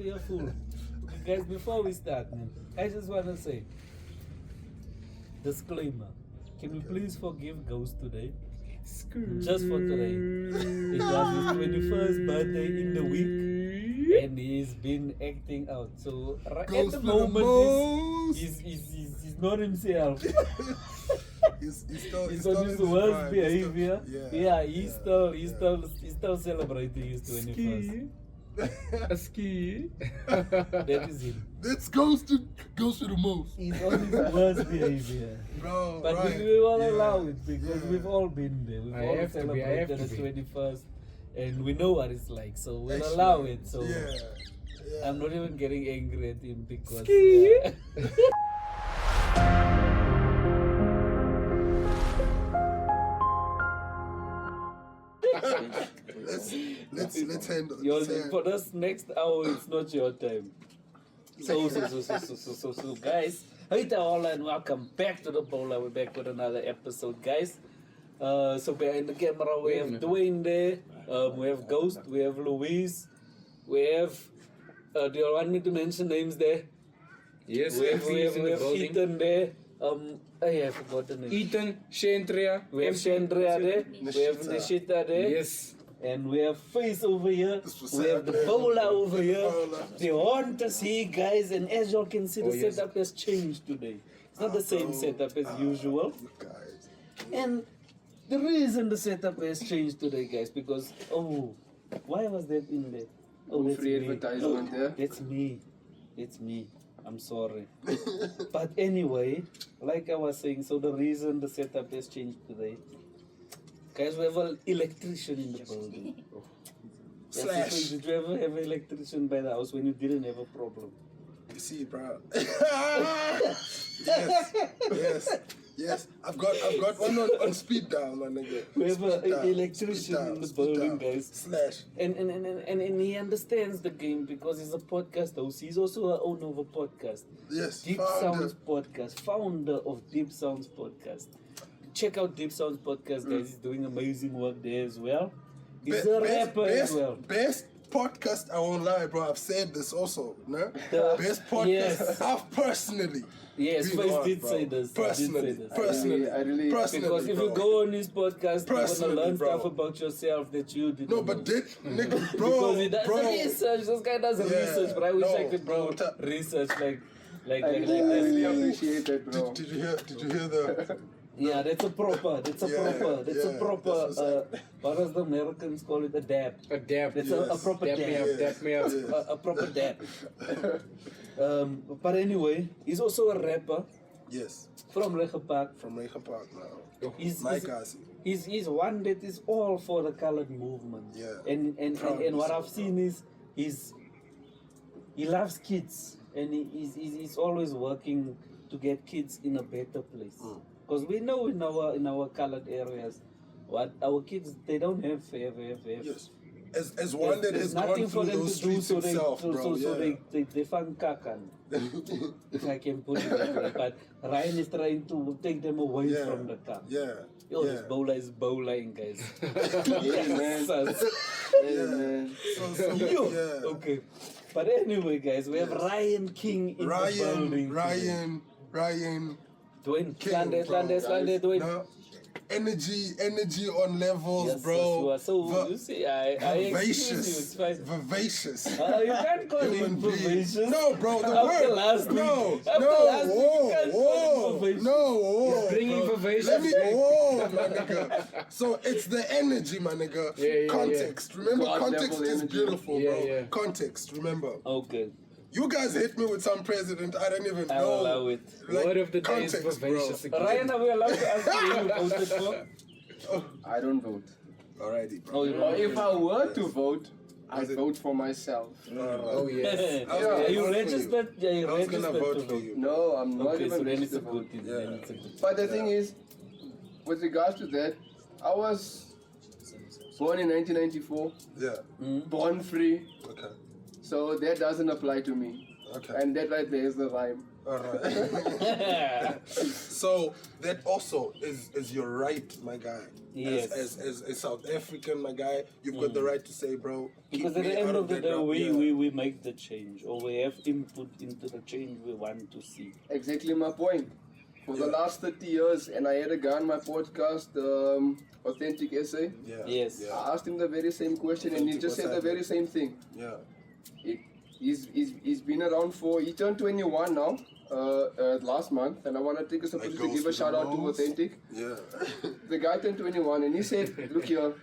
you're full. Guys, before we start, man, I just want to say, disclaimer, can we please forgive Ghost today? Just for today. It was his 21st birthday in the week, and he's been acting out. So at the moment, he's not himself. He's on his worst behavior. He's still celebrating his 21st. A ski. That is him. This goes to the most. He's on his worst behavior. Bro, but right. we will allow it because we've all been there. We've all celebrated the 21st and we know what it's like. So we'll allow it. So I'm not even getting angry at him because let's handle for this next hour. It's not your time. So guys, hey all and welcome back to the Bowler. We're back with another episode, guys. So behind the camera we have Dwayne there, we have Ghost, we have Louise, we have do you want me to mention names there? Yes, we have Ethan there. I forgot the name. Ethan, Shandria. We have Shandria there. We have Nishita there. Yes. And we have Face over here. We have the Bowler over here. The hunters here, guys. And as you all can see, the setup has changed today. It's not the same setup as usual. And the reason the setup has changed today, guys, because why was that in there? That's free me. advertisement there. That's me. It's me. I'm sorry. But anyway, like I was saying, so the reason the setup has changed today, guys, we have an electrician in the building. Slash. Did you ever have an electrician by the house when you didn't have a problem? You see, bro. Yes. I've got one on speed down, my nigga. We have an electrician in the building, guys. Slash. And he understands the game because he's a podcast host. He's also an owner of a podcast. Yes. DeepSounds podcast, founder of DeepSounds podcast. Check out DeepSounds podcast, guys. He's doing amazing work there as well. He's a rapper as well. Best podcast, I won't lie, bro. I've said this also. No? Best podcast Yes. I've personally. Yes, been Face on, did bro. say this. Personally. I really Because if you go on his podcast, you're Personally, gonna learn bro. stuff about yourself that you didn't No, know. but nigga, bro. Because he does bro. research. This guy does research, but I wish I could do research like I really this. appreciate it, bro. Did you hear the? Yeah, that's a proper. What does the Americans call it? A dab. A dab. That's a proper Dab me up, dab. dab me up. A proper dab. But anyway, he's also a rapper. Yes. From Regen Park. From Regen Park now. He's one that is all for the colored movement. Yeah. And what I've seen is he loves kids and he's always working to get kids in a better place. Because we know in our colored areas, what our kids they don't have. Yes. As one that has nothing gone for through them those to do, streets so himself, bro. they find kakan. If I can put it that way. But Ryan is trying to take them away from the car. This bowler is bowling, guys. Man. Okay. But anyway, guys, we have Rion King in the building. Ryan. Dwayne, King, Slande, Dwayne. No. Energy on levels, Yes, bro. so you see, I excuse you. It's fine. Vivacious. You can't call him vivacious. No, bro. The After word. last week. No. Whoa. Bringing vivacious. Let me. Whoa, my nigga. So it's the energy, my nigga. Yeah. Context. Remember, God context level is energy. beautiful, bro. Yeah. Context. Remember. Okay. You guys hit me with some president I don't even I'll know. allow it. Like, Word of the day is context, bro. vivacious again. Ryan, are we allowed to ask you who you voted for? I don't vote. Alrighty, bro. Oh, you Or if I were to vote, I vote for myself. Oh yes. Are you registered? Yeah, you're I was gonna registered vote to for vote. you. No, I'm not Okay, so even then it's a registered to good vote. thing. Yeah. Then it's a good But the thing is, with regards to that, I was born in 1994, Yeah. born free, Okay. so that doesn't apply to me. Okay. And that right there is the rhyme. All right. So that also is your right, my guy. Yes. As a South African, my guy, you've got the right to say, bro. Because keep at me the end out of the that day, rub- we make the change, or we have input into the change we want to see. Exactly my point. For the last 30 years, and I had a guy on my podcast, Authentic Essay. Yeah. Yes. Yeah. I asked him the very same question, and he just said the very same thing. Yeah. He's been around he turned 21 now, last month, and I want to take this opportunity to give a shout out to Authentic. Yeah. The guy turned 21, and he said, look here,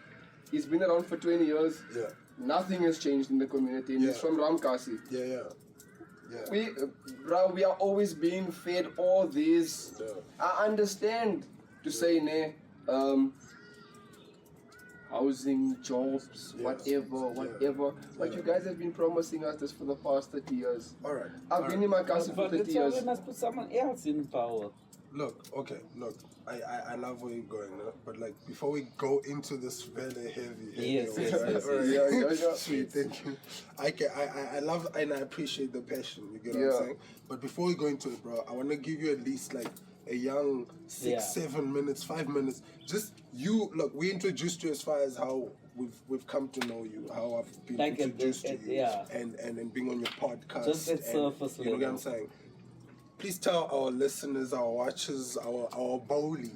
he's been around for 20 years, Yeah. nothing has changed in the community, and he's from Ramkasi. Yeah. Yeah. We are always being fed all these. Yeah. I understand to say, housing, jobs, Yeah. whatever. But you guys have been promising us this for the past 30 years. All right. I've been in my country for But 30 it's all years. we must put someone else in power. Look, I love where you're going, no? But like before we go into this very heavy Yes, one, yes, right? yes, All right. Yeah. Sweet, thank you. I love and I appreciate the passion, you get what Yeah. I'm saying? But before we go into it, bro, I wanna give you at least like a young 7 minutes, 5 minutes. Just look, we introduced you as far as how we've come to know you, how I've been Like introduced to you, yeah. and being on your podcast. Just at and, surface you know what level. I'm saying? Please tell our listeners, our watchers, our bowlies.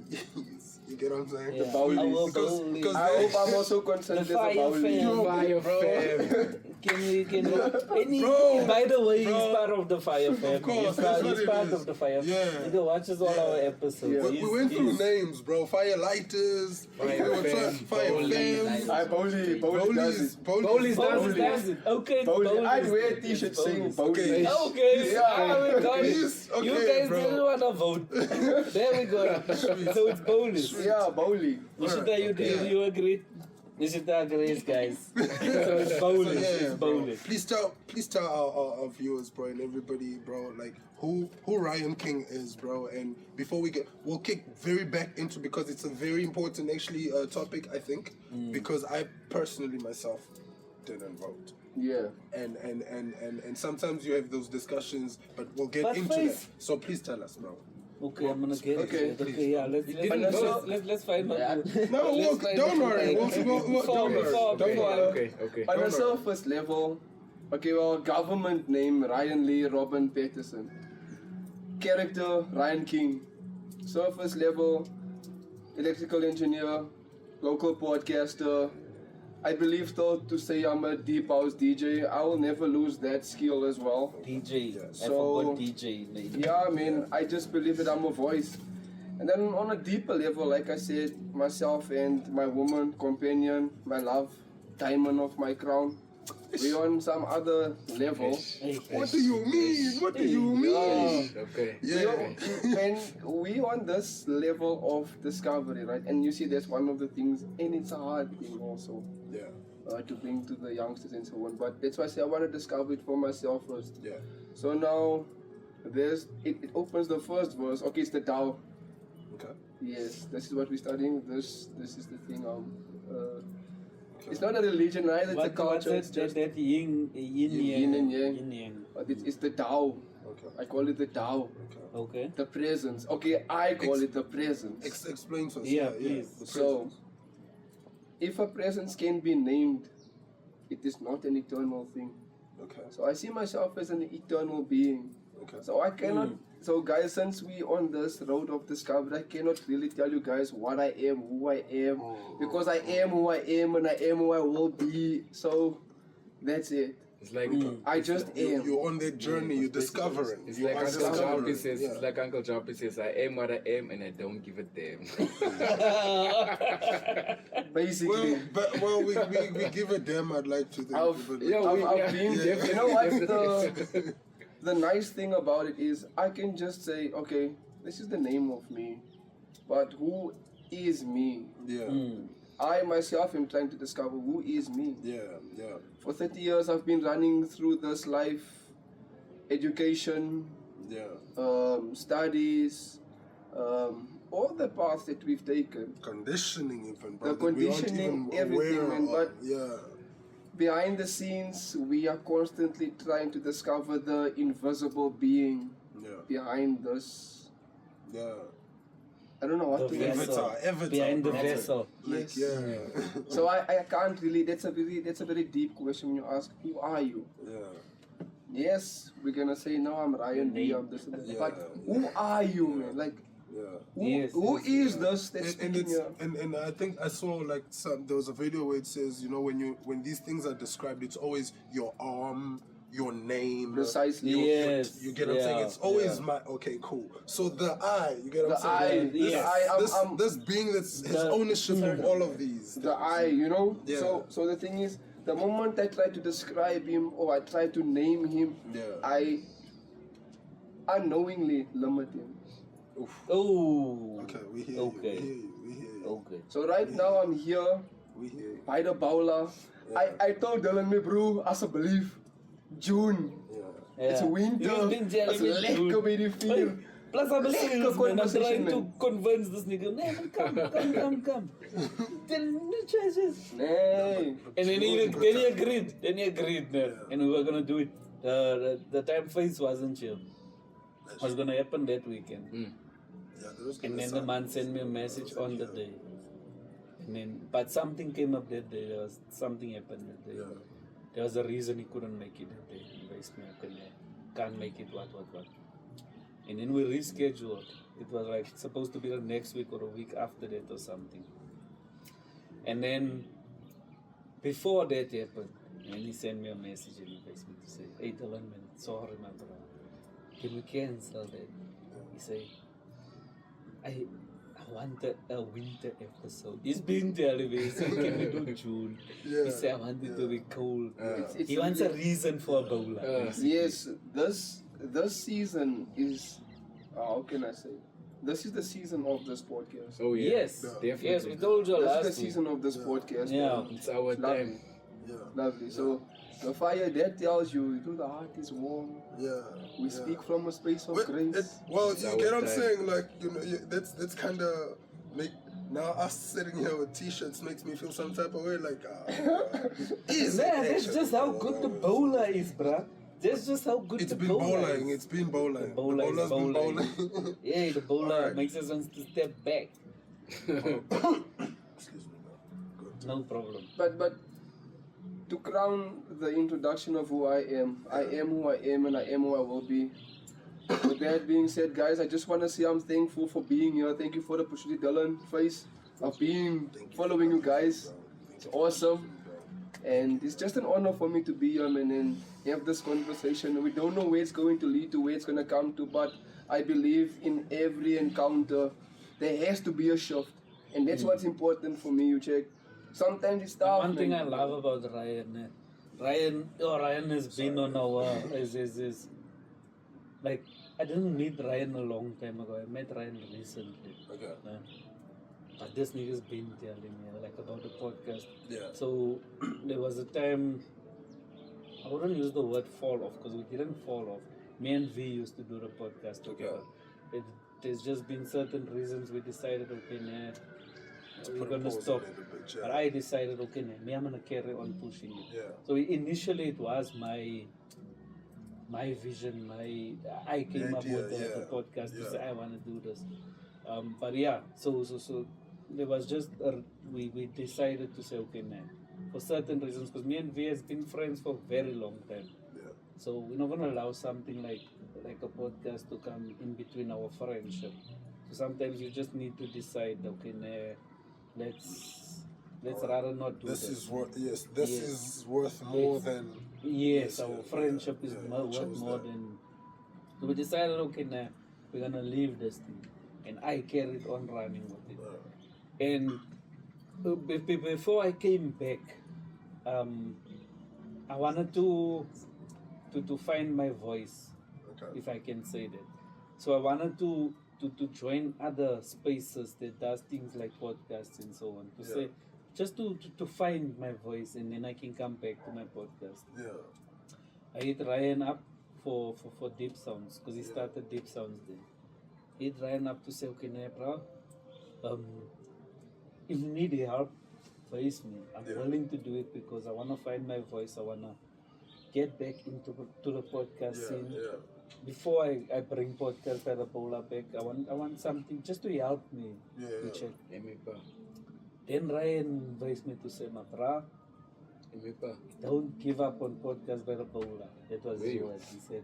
You get what I'm saying? Yeah. The bowlies. Our Because bowlies. I hope I'm also concerned The as a fire Bauli. fan. Fire fam. Can we? Bro. By the way, he's Bro. part of the fire family. course, he's that's what he's it part is. of the fire. Yeah. He watches all our episodes. Yeah. We went through names, bro. Fire lighters, fire fams, I Bauli does it. bowlies. Bowlies does it. Okay, Bauli. I'd Bowlies wear a does it. t-shirt saying Bowlies. Bauli. Okay, Yeah. we got it. Please, You okay, guys bro. didn't want to vote. There we go. So it's Bowlies. Yeah, Bauli. Nishita, you agree? Nishita agrees, guys. So it's Bowlies. It's bro. Bowlies. Please tell our viewers, bro, and everybody, bro, like who Rion King is, bro. And before we'll kick very back into, because it's a very important actually topic, I think, because I personally myself didn't vote. Yeah. And sometimes you have those discussions, but we'll get But into face- that. So please tell us, bro. Okay, I'm gonna get Okay. it. Okay, yeah, let's find out. No, Let's find don't out. worry. We'll don't worry. Don't worry. Okay. On a Don't worry. surface level, government name Ryan Lee Robin Peterson. Character Rion King. Surface level, electrical engineer, local podcaster. I believe though to say I'm a deep house DJ, I will never lose that skill as well. DJ. I So- forgot DJ name. Yeah, man, I just believe that I'm a voice. And then on a deeper level, like I said, myself and my woman, companion, my love, diamond of my crown, we on some other level. Hey, What do you mean? What do you mean? Okay. Yeah. And we on this level of discovery, right? And you see that's one of the things, and it's a hard thing also Yeah. to bring to the youngsters and so on. But that's why I say I want to discover it for myself first. Yeah. So now it opens the first verse. Okay, it's the Tao. Okay. Yes, this is what we're studying. This is the thing. It's not a religion either. It's a culture. It's just, that yin Yin and yang. Yin yang. but it's the Tao. Okay. I call it the Tao. Okay. Okay. The presence. Okay, I call it the presence. Explain to us. Yeah, please. The So, presence. if a presence can be named, it is not an eternal thing. Okay. So I see myself as an eternal being. Okay. So I cannot. So guys, since we on this road of discovery, I cannot really tell you guys what I am, who I am, because I am who I am and I am who I will be. So that's it. It's like I just am. You're on that journey. You're discovering. it's You like are Uncle discovering. Jumpy says. Yeah. It's like Uncle Jumpy says. I am what I am, and I don't give a damn. Basically. Well, we give a damn. I'd like to think. I've- but- Yeah, I've been, definitely, you know what? definitely. The nice thing about it is I can just say, okay, this is the name of me, but who is me? Yeah. I myself am trying to discover who is me. Yeah. Yeah. For 30 years, I've been running through this life, education, Yeah. studies, all the paths that we've taken. Conditioning, even, bro. The that we aren't conditioning, even everything, aware man, of. but- Yeah. Behind the scenes, we are constantly trying to discover the invisible being behind this. Yeah. I don't know what The to vessel. say. Avatar. Behind the bro. vessel. Like, Yes. yeah. So I can't really. That's a very deep question when you ask, who are you? Yeah. Yes, we're gonna say no. I'm Rion Lee. name. I'm this and that. Yeah, But yeah. who are you, man? Like, Yeah. who is this that's And speaking it's here? and I think I saw like there was a video where it says, you know, when these things are described, it's always your arm, your name. Precisely. Yes. You get what I'm saying? Yeah, It's always yeah. my okay, cool. So the I, you get what The I'm saying? I, This, the I, this being that's has The- ownership of all of these. the things. I, you know. Yeah. So the thing is, the moment I try to describe him or I try to name him, Yeah. I unknowingly limit him. Oof. Oh. Okay, we hear Okay. you. We hear you. Okay. So right now I'm here We hear you. by the bowler. I told Dylan, me bro, as I believe, June. Yeah. It's Yeah. winter. You've been telling It's me, lekker dude. by die vuur. Hey, plus I'm a Lekker serious man. I'm conversation, trying to man. convince this nigga. Man, come. Then the choices. Nee. And then he agreed. Then he agreed. And we were gonna do it. The time phase wasn't chill. It was gonna happen that weekend. Yeah, there was And gonna then the sound- man sent me a message on the day. And then, but something came up that day. There was something happened that day. Yeah. There was a reason he couldn't make it that day. He based me up and can't make it. What. And then we rescheduled. It was like supposed to be the next week or a week after that or something. And then before that happened, and he sent me a message and he based me to say, "Hey Dylan, man, sorry, man, bro. Can we cancel that?" He said, I wanted a winter episode. He's been telling me, he said, "Can we do June?" Yeah. He said, "I want it to be cold." It's He wants a reason for a bowler. Yes, this season is, how can I say? This is the season of this podcast. Oh yeah. Yes, definitely. yes, we told you This last is the week. season of this podcast. Yeah. man. It's our Lovely. time. Yeah. Lovely. So the fire that tells you, the heart is warm. Yeah. We speak from a space of Well, grace. well, It's you our get what I'm time. saying? Like, you know, that's kind of make now us sitting here with t-shirts makes me feel some type of way. Like, is Man, it that's actually? just how good the bowler is, bruh. That's just how good It's the been bowler bowling. is. It's been bowling. The bowler is bowler's been bowling. bowling. Yeah, the bowler Alright. makes us want to step back. Excuse me, man. Good. No problem. But to crown the introduction of who I am who I am, and I am who I will be. With that being said, guys, I just want to say I'm thankful for being here. Thank you for the opportunity, Dylan, face of being following you guys. It's awesome. And it's just an honor for me to be here, man, and have this conversation. We don't know where it's going to lead to, where it's going to come to, but I believe in every encounter, there has to be a shift. And that's what's important for me, you check. Sometimes it's tough. One thing I man. love about Rion, Rion has been on our is like I didn't meet Rion a long time ago. I met Rion recently. Okay. But this nigga's been telling me like about the podcast. Yeah. So there was a time I wouldn't use the word fall off because we didn't fall off. Me and V used to do the podcast together. There's just been certain reasons we decided, okay, we're Put a gonna pause stop. on it a bit, But yeah. I decided, okay, me, I'm gonna carry on pushing it. Yeah. So initially it was my vision, I came up idea, with the podcast to say I want to do this. But yeah, so there was just we decided to say, okay, man, for certain reasons, because me and V has been friends for a very long time. Yeah. So we're not gonna allow something like a podcast to come in between our friendship. So sometimes you just need to decide, okay, let's rather not do This this. is worth. Yes. This Yes. is worth more than. Yes, Yes, our yeah, friendship is yeah, worth chose more that. than. So we decided, okay, we're gonna leave this thing, and I carried on running with it. And before I came back, I wanted to find my voice, Okay. if I can say that. So I wanted to join other spaces that does things like podcasts and so on. To say, just to find my voice, and then I can come back to my podcast. Yeah. I hit Rion up for DeepSounds because he started DeepSounds then. Hit Rion up to say, okay, bro, if you need help, face me. I'm willing to do it because I want to find my voice. I want to get back into to the podcast Yeah, scene. yeah. Before I bring podcast by the bowler back, I want something just to help me Yeah, to yeah. check. Emipa. Then Ryan advised me to say, my bra, Emipa. don't give up on podcast by the bowler. That was his Really? word. He said,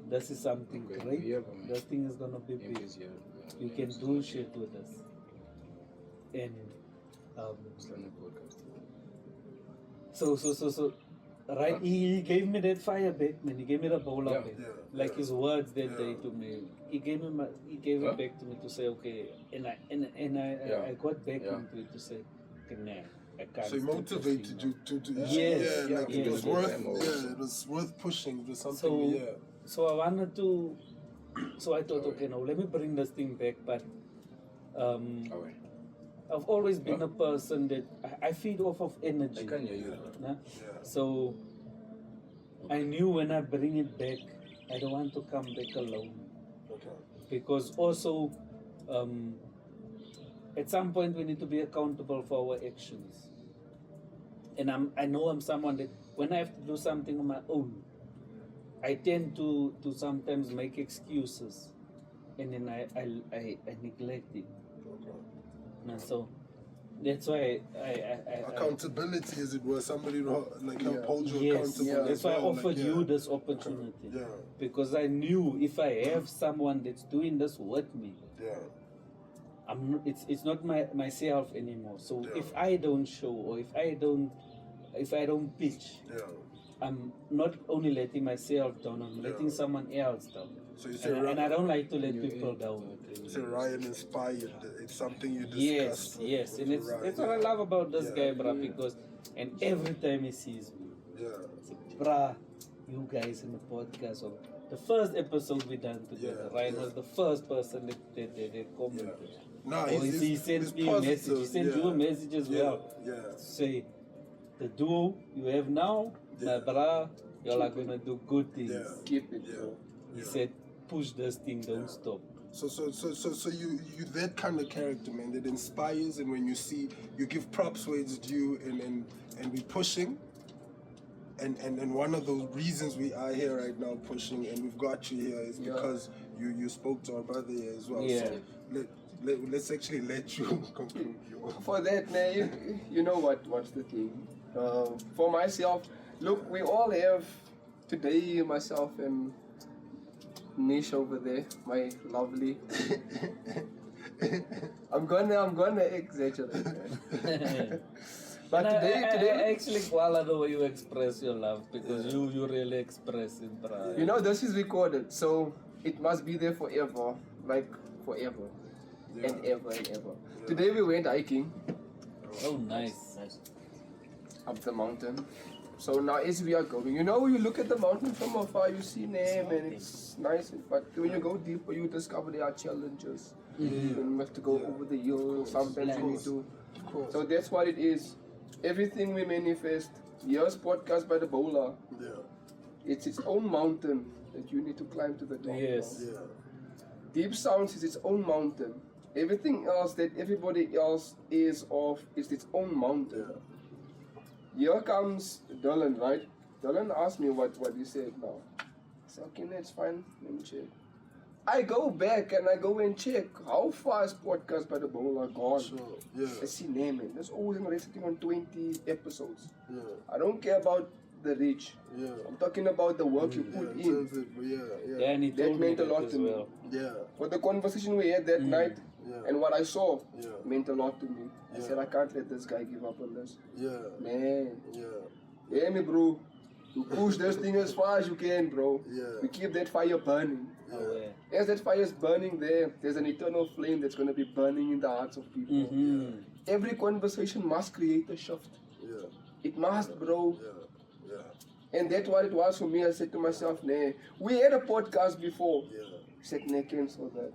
this is something Okay, great. yeah, man. This thing is gonna be big. Emipa's here. You can do shit with us. And Stand up podcast. so right, he gave me that fire back, man. He gave me the bowler Yeah. back. Yeah, Like yeah. his words that Yeah. day to me. He gave Huh? it back to me to say, okay, and I Yeah. got back Yeah. into it to say, okay, nah, I can't. So he do this motivated thing you now. to Yes, yeah, like yes, it was yes. worth Yes. it was worth pushing. It was So, something yeah. so I wanted to. So I thought, okay, now let me bring this thing back. But Alright. I've always been a person that I feed off of energy. I can hear you. Nah? Yeah. So I knew when I bring it back, I don't want to come back alone. Okay. Because also, at some point we need to be accountable for our actions. And I know I'm someone that when I have to do something on my own, I tend to sometimes make excuses, and then I neglect it. Okay. And so that's why I Accountability, as it were, somebody to like help Yeah. hold you yes, accountable. yeah. as that's why I well, offered like, you yeah. this opportunity. Yeah, Because I knew if I have someone that's doing this with me, yeah, I'm not, it's not myself anymore. So Yeah. if I don't show or if I don't pitch, yeah. I'm not only letting myself down, I'm letting Yeah. someone else down. So you say, And I don't like to let You people ain't- down. say Ryan inspired. It's something you Yes, discussed. with- yes, with and it's Ryan, that's what I yeah. love about this Yeah. guy, bruh, because and every time he sees me, Yeah, bruh, you guys in the podcast, or the first episode we done together, Yeah, Ryan yeah. was the first person that commented. Nah, Or he sent me a message. He sent you a message as well. Yeah, To say, the duo you have now, my Yeah. brah, y'all are gonna do good things. yeah. Keep it, Yeah. bro. He Yeah. said, push this thing, don't Yeah. stop. So you that kind of character, man, that inspires, and when you see, you give props where it's due, and we pushing, and one of those reasons we are here right now pushing, and we've got you here is Yeah. because you spoke to our brother here as well. Yeah. So let's actually let you conclude your. For that, man, you know what's the thing. For myself, look, we all have today, myself and Nish over there, my lovely. I'm gonna exaggerate, man. But And I today, actually follow the way you express your love because you really express it, brah. you know, this is recorded, so it must be there forever, like forever, Yeah. and ever and ever. Today we went hiking Oh, nice. up the mountain. So now as we are going, you know, you look at the mountain from afar, you see name and it's nice, but when you go deeper, you discover there are challenges. You have to go over the hills, sometimes you need to. Of course. So that's what it is. Everything we manifest, here's podcast by the bowler. Yeah. It's its own mountain that you need to climb to the top. Yes. Yeah. DeepSounds is its own mountain. Everything else that everybody else is of is its own mountain. Yeah. Here comes Dylan, right? Dylan asked me what he said now. I said, okay, that's fine. Let me check. I go back and I go and check how far is podcast by the bowler gone. Sure. Yeah. I see name it. There's always already sitting on 20 episodes. Yeah. I don't care about the reach. Yeah. I'm talking about the work you Yeah, put in in. terms of- yeah. Yeah, and he That told me meant a that lot as to me. well. Yeah. For the conversation we had that night Yeah. and what I saw Yeah. meant a lot to me. I Yeah. said, I can't let this guy give up on this. Yeah. Man, Yeah. hear me, bro. You push this thing as far as you can, bro. Yeah. We keep that fire burning. Oh, yeah. As that fire is burning there's an eternal flame that's going to be burning in the hearts of people. Mm-hmm. Every conversation must create a shift. Yeah. It must, bro. Yeah. And that's what it was for me. I said to myself, nah, we had a podcast before. Yeah. I said, nah, cancel that.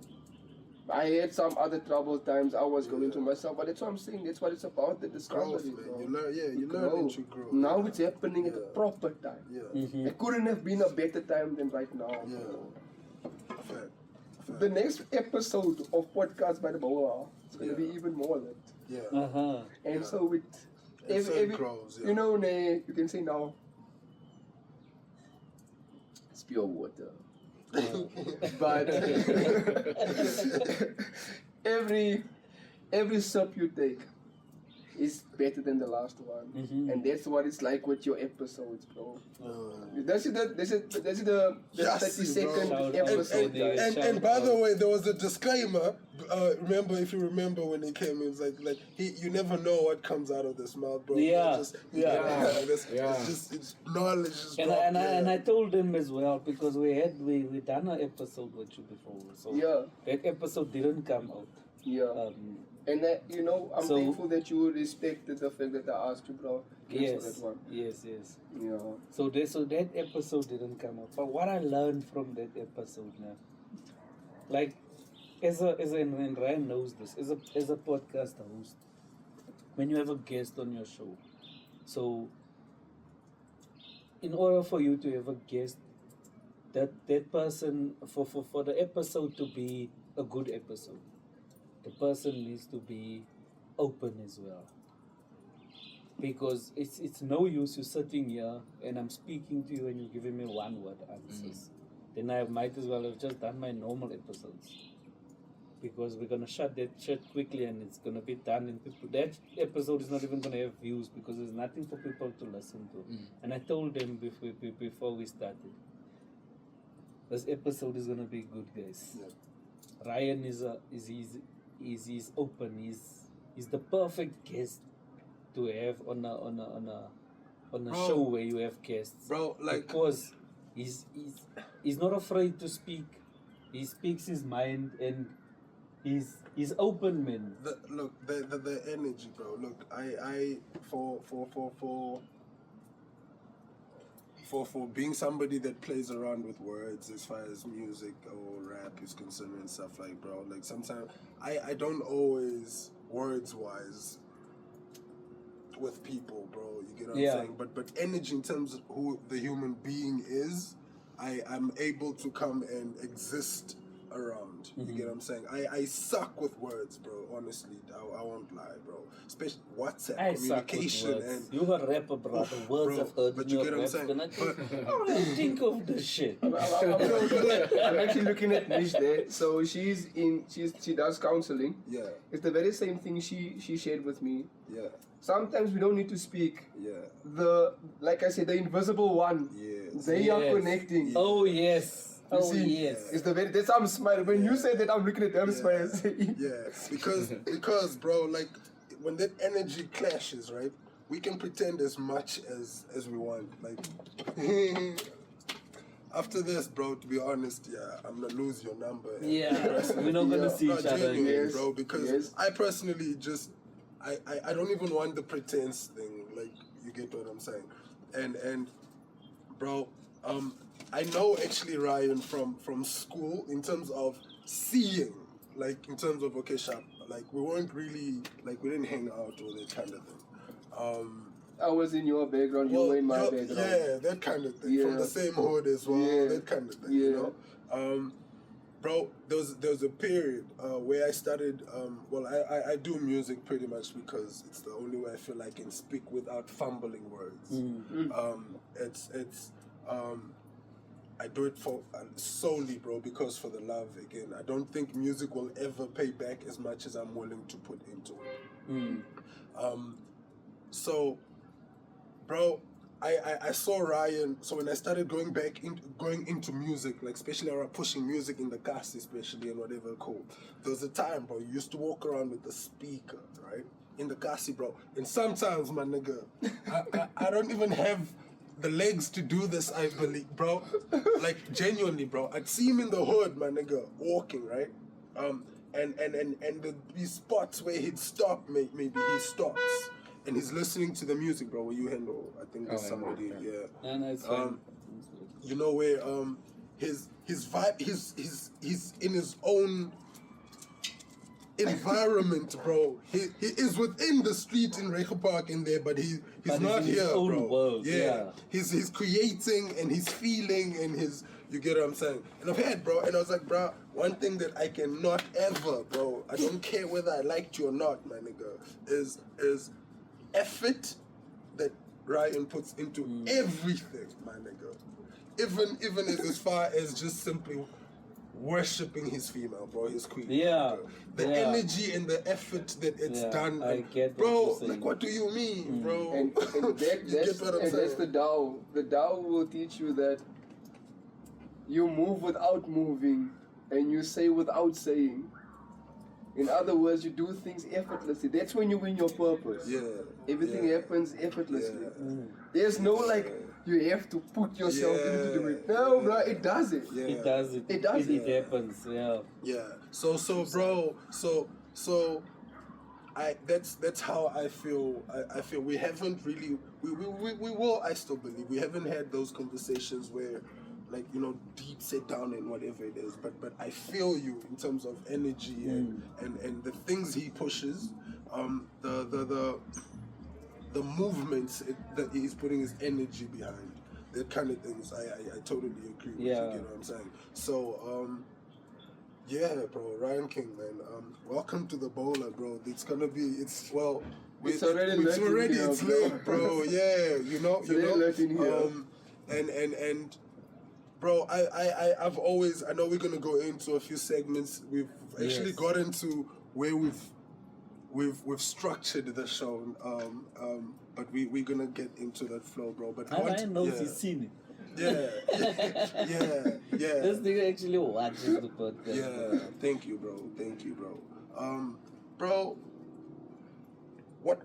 I had some other troubled times I was going through myself, but that's what I'm saying. That's what it's about, the discovery. Growth, man. bro. You learn. Yeah. You learn Grow. and you grow. Now it's happening at the Yeah. proper time. Yeah. Mm-hmm. It couldn't have been a better time than right now. Yeah. bro. Fact. The next episode of Podcast by the Bowler is going to Yeah. be even more lit. Yeah. Uh-huh. And Yeah. so with And so it grows, yeah. you know, you can say now, pure water. But every sip you take is better than the last one. And that's what it's like with your episodes, bro. That's the Yes, 30-second bro. episode, guys. And by the way, there was a disclaimer. Remember, if you remember when he came, it was like you never know what comes out of this mouth, bro. Yeah. It's Yeah. it's knowledge. Just And I told him as well, because we done an episode with you before, so Yeah. that episode didn't come out. Yeah. And I'm So- thankful that you respected the fact that I asked you, bro. Cancel Yes, that one. yes. Yeah. So that episode didn't come out. But what I learned from that episode now, like, and Ryan knows this, as a podcast host, when you have a guest on your show, so in order for you to have a guest, that person, for the episode to be a good episode, the person needs to be open as well. Because it's no use you sitting here and I'm speaking to you and you're giving me one word answers. Then I might as well have just done my normal episodes. Because we're gonna shut that shit quickly and it's gonna be done, and that episode is not even gonna have views because there's nothing for people to listen to. And I told them before we started, this episode is gonna be good, guys. Yeah. Rion is open. He's the perfect guest to have on a Bro. show where you have guests, Bro, like- because he's not afraid to speak. He speaks his mind and he's open, man. The energy, bro. Look, I for being somebody that plays around with words as far as music or rap is concerned and stuff, like, bro, like, sometimes I don't always words wise with people, bro. You get what Yeah. I'm saying? But energy in terms of who the human being is, I'm able to come and exist around. You get what I'm saying? I suck with words, bro. Honestly, I won't lie, bro. Especially WhatsApp I suck with communication words. and You a rapper, bro. The words bro, I've heard but in you your get what I'm raps, saying? then I think, how do you think of this shit? I'm actually looking at Nish there. So she does counseling. yeah, It's the very same thing she shared with me. yeah, Sometimes we don't need to speak. yeah, Like I said, the invisible one. yes. They are Yes. connecting. Oh yes. You Oh see, yes. It's the very. That's how I'm smiling. When you say that, I'm looking at them smiling. Yeah, because bro, like, when that energy clashes, right? We can pretend as much as we want. Like, after this, bro, to be honest, yeah, I'm gonna lose your number. and Yeah, we're not gonna Yeah. see each other genuinely, again. Yes. bro, because Yes. I personally just I don't even want the pretense thing. Like, you get what I'm saying? And bro, I know actually Rion from school in terms of seeing, like, in terms of, okay, sharp, like, we weren't really, like, we didn't hang out or that kind of thing. I was in your background. You were in my background. yeah, that kind of thing. From Yeah. the same hood as well, Yeah. that kind of thing, Yeah. you know? Bro, there was a period where I started, I do music pretty much because it's the only way I feel I can speak without fumbling words. I do it for solely, bro, because for the love. Again, I don't think music will ever pay back as much as I'm willing to put into it. So, bro, I saw Rion. So when I started going into music, like, especially around pushing music in the cast, especially, and whatever, cool. There was a time, bro, you used to walk around with the speaker, right, in the cassie, bro. And sometimes, my nigga, I don't even have the legs to do this, I believe, bro. Like, genuinely, bro. I'd see him in the hood, my nigga, walking, right? And these spots where he'd stop, maybe he stops. And he's listening to the music, bro. Where you handle, I think there's somebody, yeah. And it's fine. You know, where his vibe, he's in his own environment, bro. He is within the street in Rege Park in there, but he's not in his here, own bro. world, yeah. He's creating and he's feeling and you get what I'm saying? And I've had, bro, and I was like, bro, one thing that I cannot ever, bro, I don't care whether I liked you or not, my nigga, is effort that Rion puts into everything, my nigga. even as far as just simply worshipping his female, bro, his queen. Yeah, Bro. The yeah. energy and the effort that it's Yeah, done. I and- get what bro, you're saying. like what do you mean, bro? And that, You get what I'm that's saying? the Tao. The Tao will teach you that you move without moving and you say without saying. In other words, you do things effortlessly. That's when you win your purpose. Yeah. Everything yeah. happens effortlessly. Yeah. There's no like, you have to put yourself into doing it. No, bro, it does it. Yeah. It does it. It does It it. happens. Yeah. Yeah. So bro, so I that's how I feel. I feel we haven't really we will, I still believe we haven't had those conversations where, like, you know, deep sit down and whatever it is, but I feel you in terms of energy and the things he pushes, the movements that he's putting his energy behind, that kind of things. I totally agree with you. Yeah. You know what I'm saying? So yeah, bro, Rion King, man. Welcome to the bowler, bro. It's already It's already lit in it's here, lit, bro. Yeah, you know, It's already lit in here. And bro, I've always, I know we're gonna go into a few segments. We've actually Yes. got into where we've structured the show, but we're gonna get into that flow, bro. But Ryan knows he's seen it. yeah, yeah. This nigga actually watches the podcast. Yeah, thank you, bro. Bro, what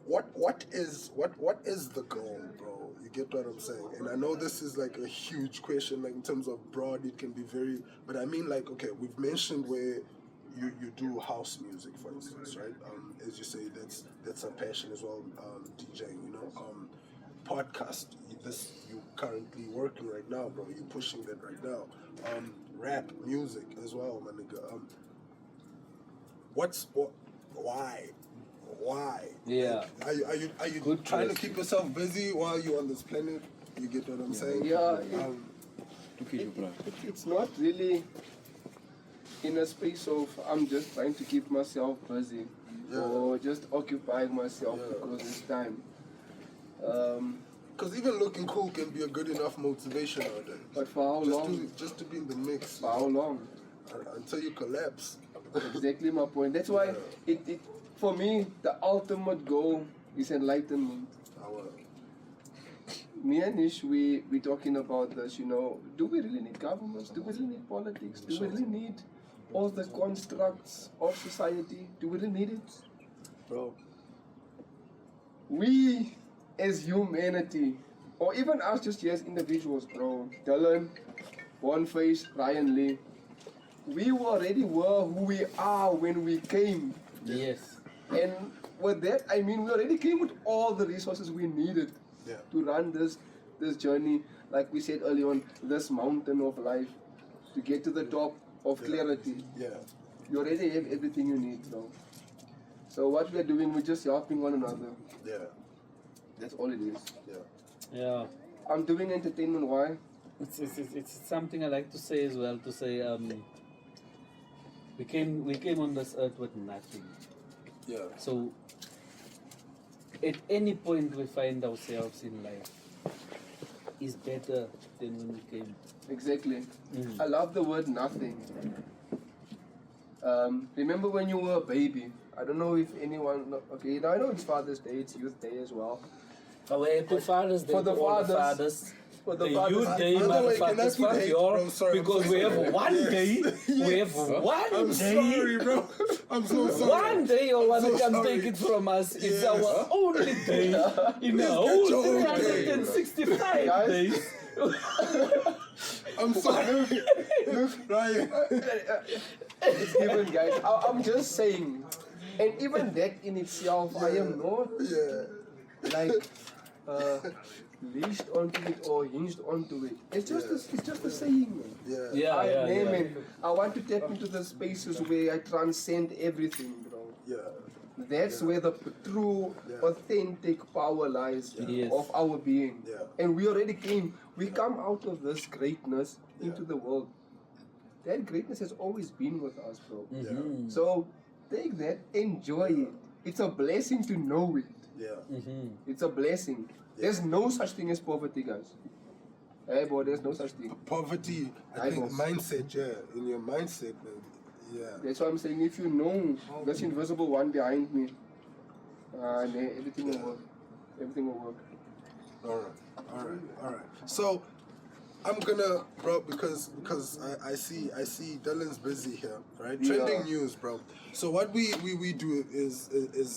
is the goal, bro? You get what I'm saying? And I know this is like a huge question, like in terms of broad, it can be very, but I mean, like, okay, we've mentioned where you do house music, for instance, right? As you say, that's a passion as well, DJing, you know. Podcast, this you currently working right now, bro. You're pushing that right now. Rap music as well, my nigga. Why? Yeah. Are you Good trying to question. keep yourself busy while you're on this planet? You get what I'm saying? Yeah, Um, it's not really in a space of I'm just trying to keep myself busy or just occupying myself because it's time. Because even looking cool can be a good enough motivation nowadays. But for how long? Just to be in the mix. For how long? Until you collapse. Exactly my point. That's why it for me the ultimate goal is enlightenment. Me and Ish, we talking about this, you know. Do we really need governments? Do we really need politics? Do we really need all the constructs of society? Do we really need it? Bro. We as humanity, or even us just here as individuals, bro, Dylan, Boneface, Ryan Lee, we already were who we are when we came. Yes. And with that, I mean, we already came with all the resources we needed to run this journey, like we said earlier on, this mountain of life, to get to the top of clarity. Yeah. You already have everything you need, bro. So what we are doing, we're just helping one another. Yeah. That's all it is. Yeah. Yeah. I'm doing entertainment, why? It's something I like to say as well. To say we came on this earth with nothing. Yeah. So at any point we find ourselves in life is better than when we came. Exactly. Mm. I love the word nothing. Remember when you were a baby? I don't know if anyone, okay, now I know it's Father's Day, it's Youth Day as well. Our happy Father's Day For the to all the fathers. fathers. For the The fathers. Youth Day, By the way, can I motherfuckers, put fuck hate, y'all, bro? Sorry, I'm because so we have sorry. one Yes. day, we have one I'm day, sorry, bro. I'm so sorry. one day, or one so can sorry. take it from us, it's Yes. our only day in the Let's whole get your own day, 365 Guys. days. I'm sorry. Look, Ryan. It's given, guys. I'm just saying. And even that in itself, I am not Yeah. like leashed onto it or hinged onto it. It's just a saying, man. Yeah. Yeah, I yeah, name yeah. it. I want to tap into the spaces where I transcend everything, bro. Yeah. That's where the true, authentic power lies Yes. of our being. Yeah. And we already came. We come out of this greatness into the world. That greatness has always been with us, bro. Mhm. So take that, enjoy it. It's a blessing to know it. Yeah. Mhm. It's a blessing. There's no such thing as poverty, guys. Hey, boy, there's no such thing. Poverty, I think mindset, in your mindset, man. Yeah. That's why I'm saying if you know this invisible one behind me, everything will work. Everything will work. All right. So I'm gonna, bro, because I see Dylan's busy here, right? Yeah. Trending news, bro. So what we do is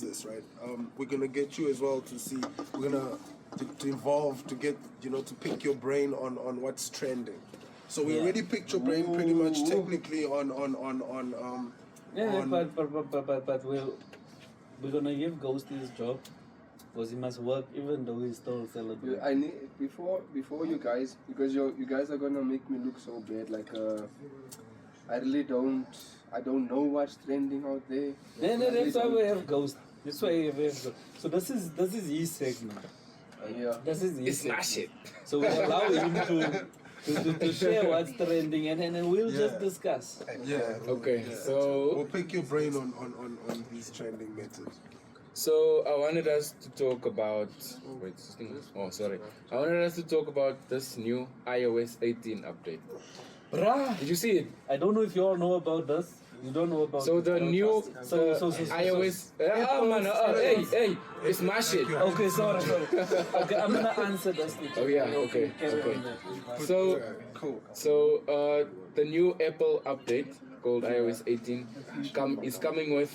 this, right? We're gonna get you as well to see. We're gonna to involve to get to pick your brain on what's trending. So we already picked your brain pretty much technically on but we're gonna give Ghost his job because he must work even though he's still celebrating. I need before you guys, because you guys are gonna make me look so bad. Like I don't know what's trending out there. That's why we have Ghost. That's why we have Ghost. So this is his segment. Yeah. This is his It's my segment. shit. So we allow him to share what's trending and then we'll just discuss. yeah. Okay, We'll so pick your brain on these trending methods. I wanted us to talk about. Wait, this thing was- oh sorry. I wanted us to talk about this new iOS 18 update. Bruh, Did you see it? I don't know if you all know about this. You don't know about So the new So- iOS. Hey, it's my shit. Okay, sorry. Okay, I'm gonna answer this. Oh yeah, okay. Carry on. So Cool. the new Apple update called iOS 18 is coming with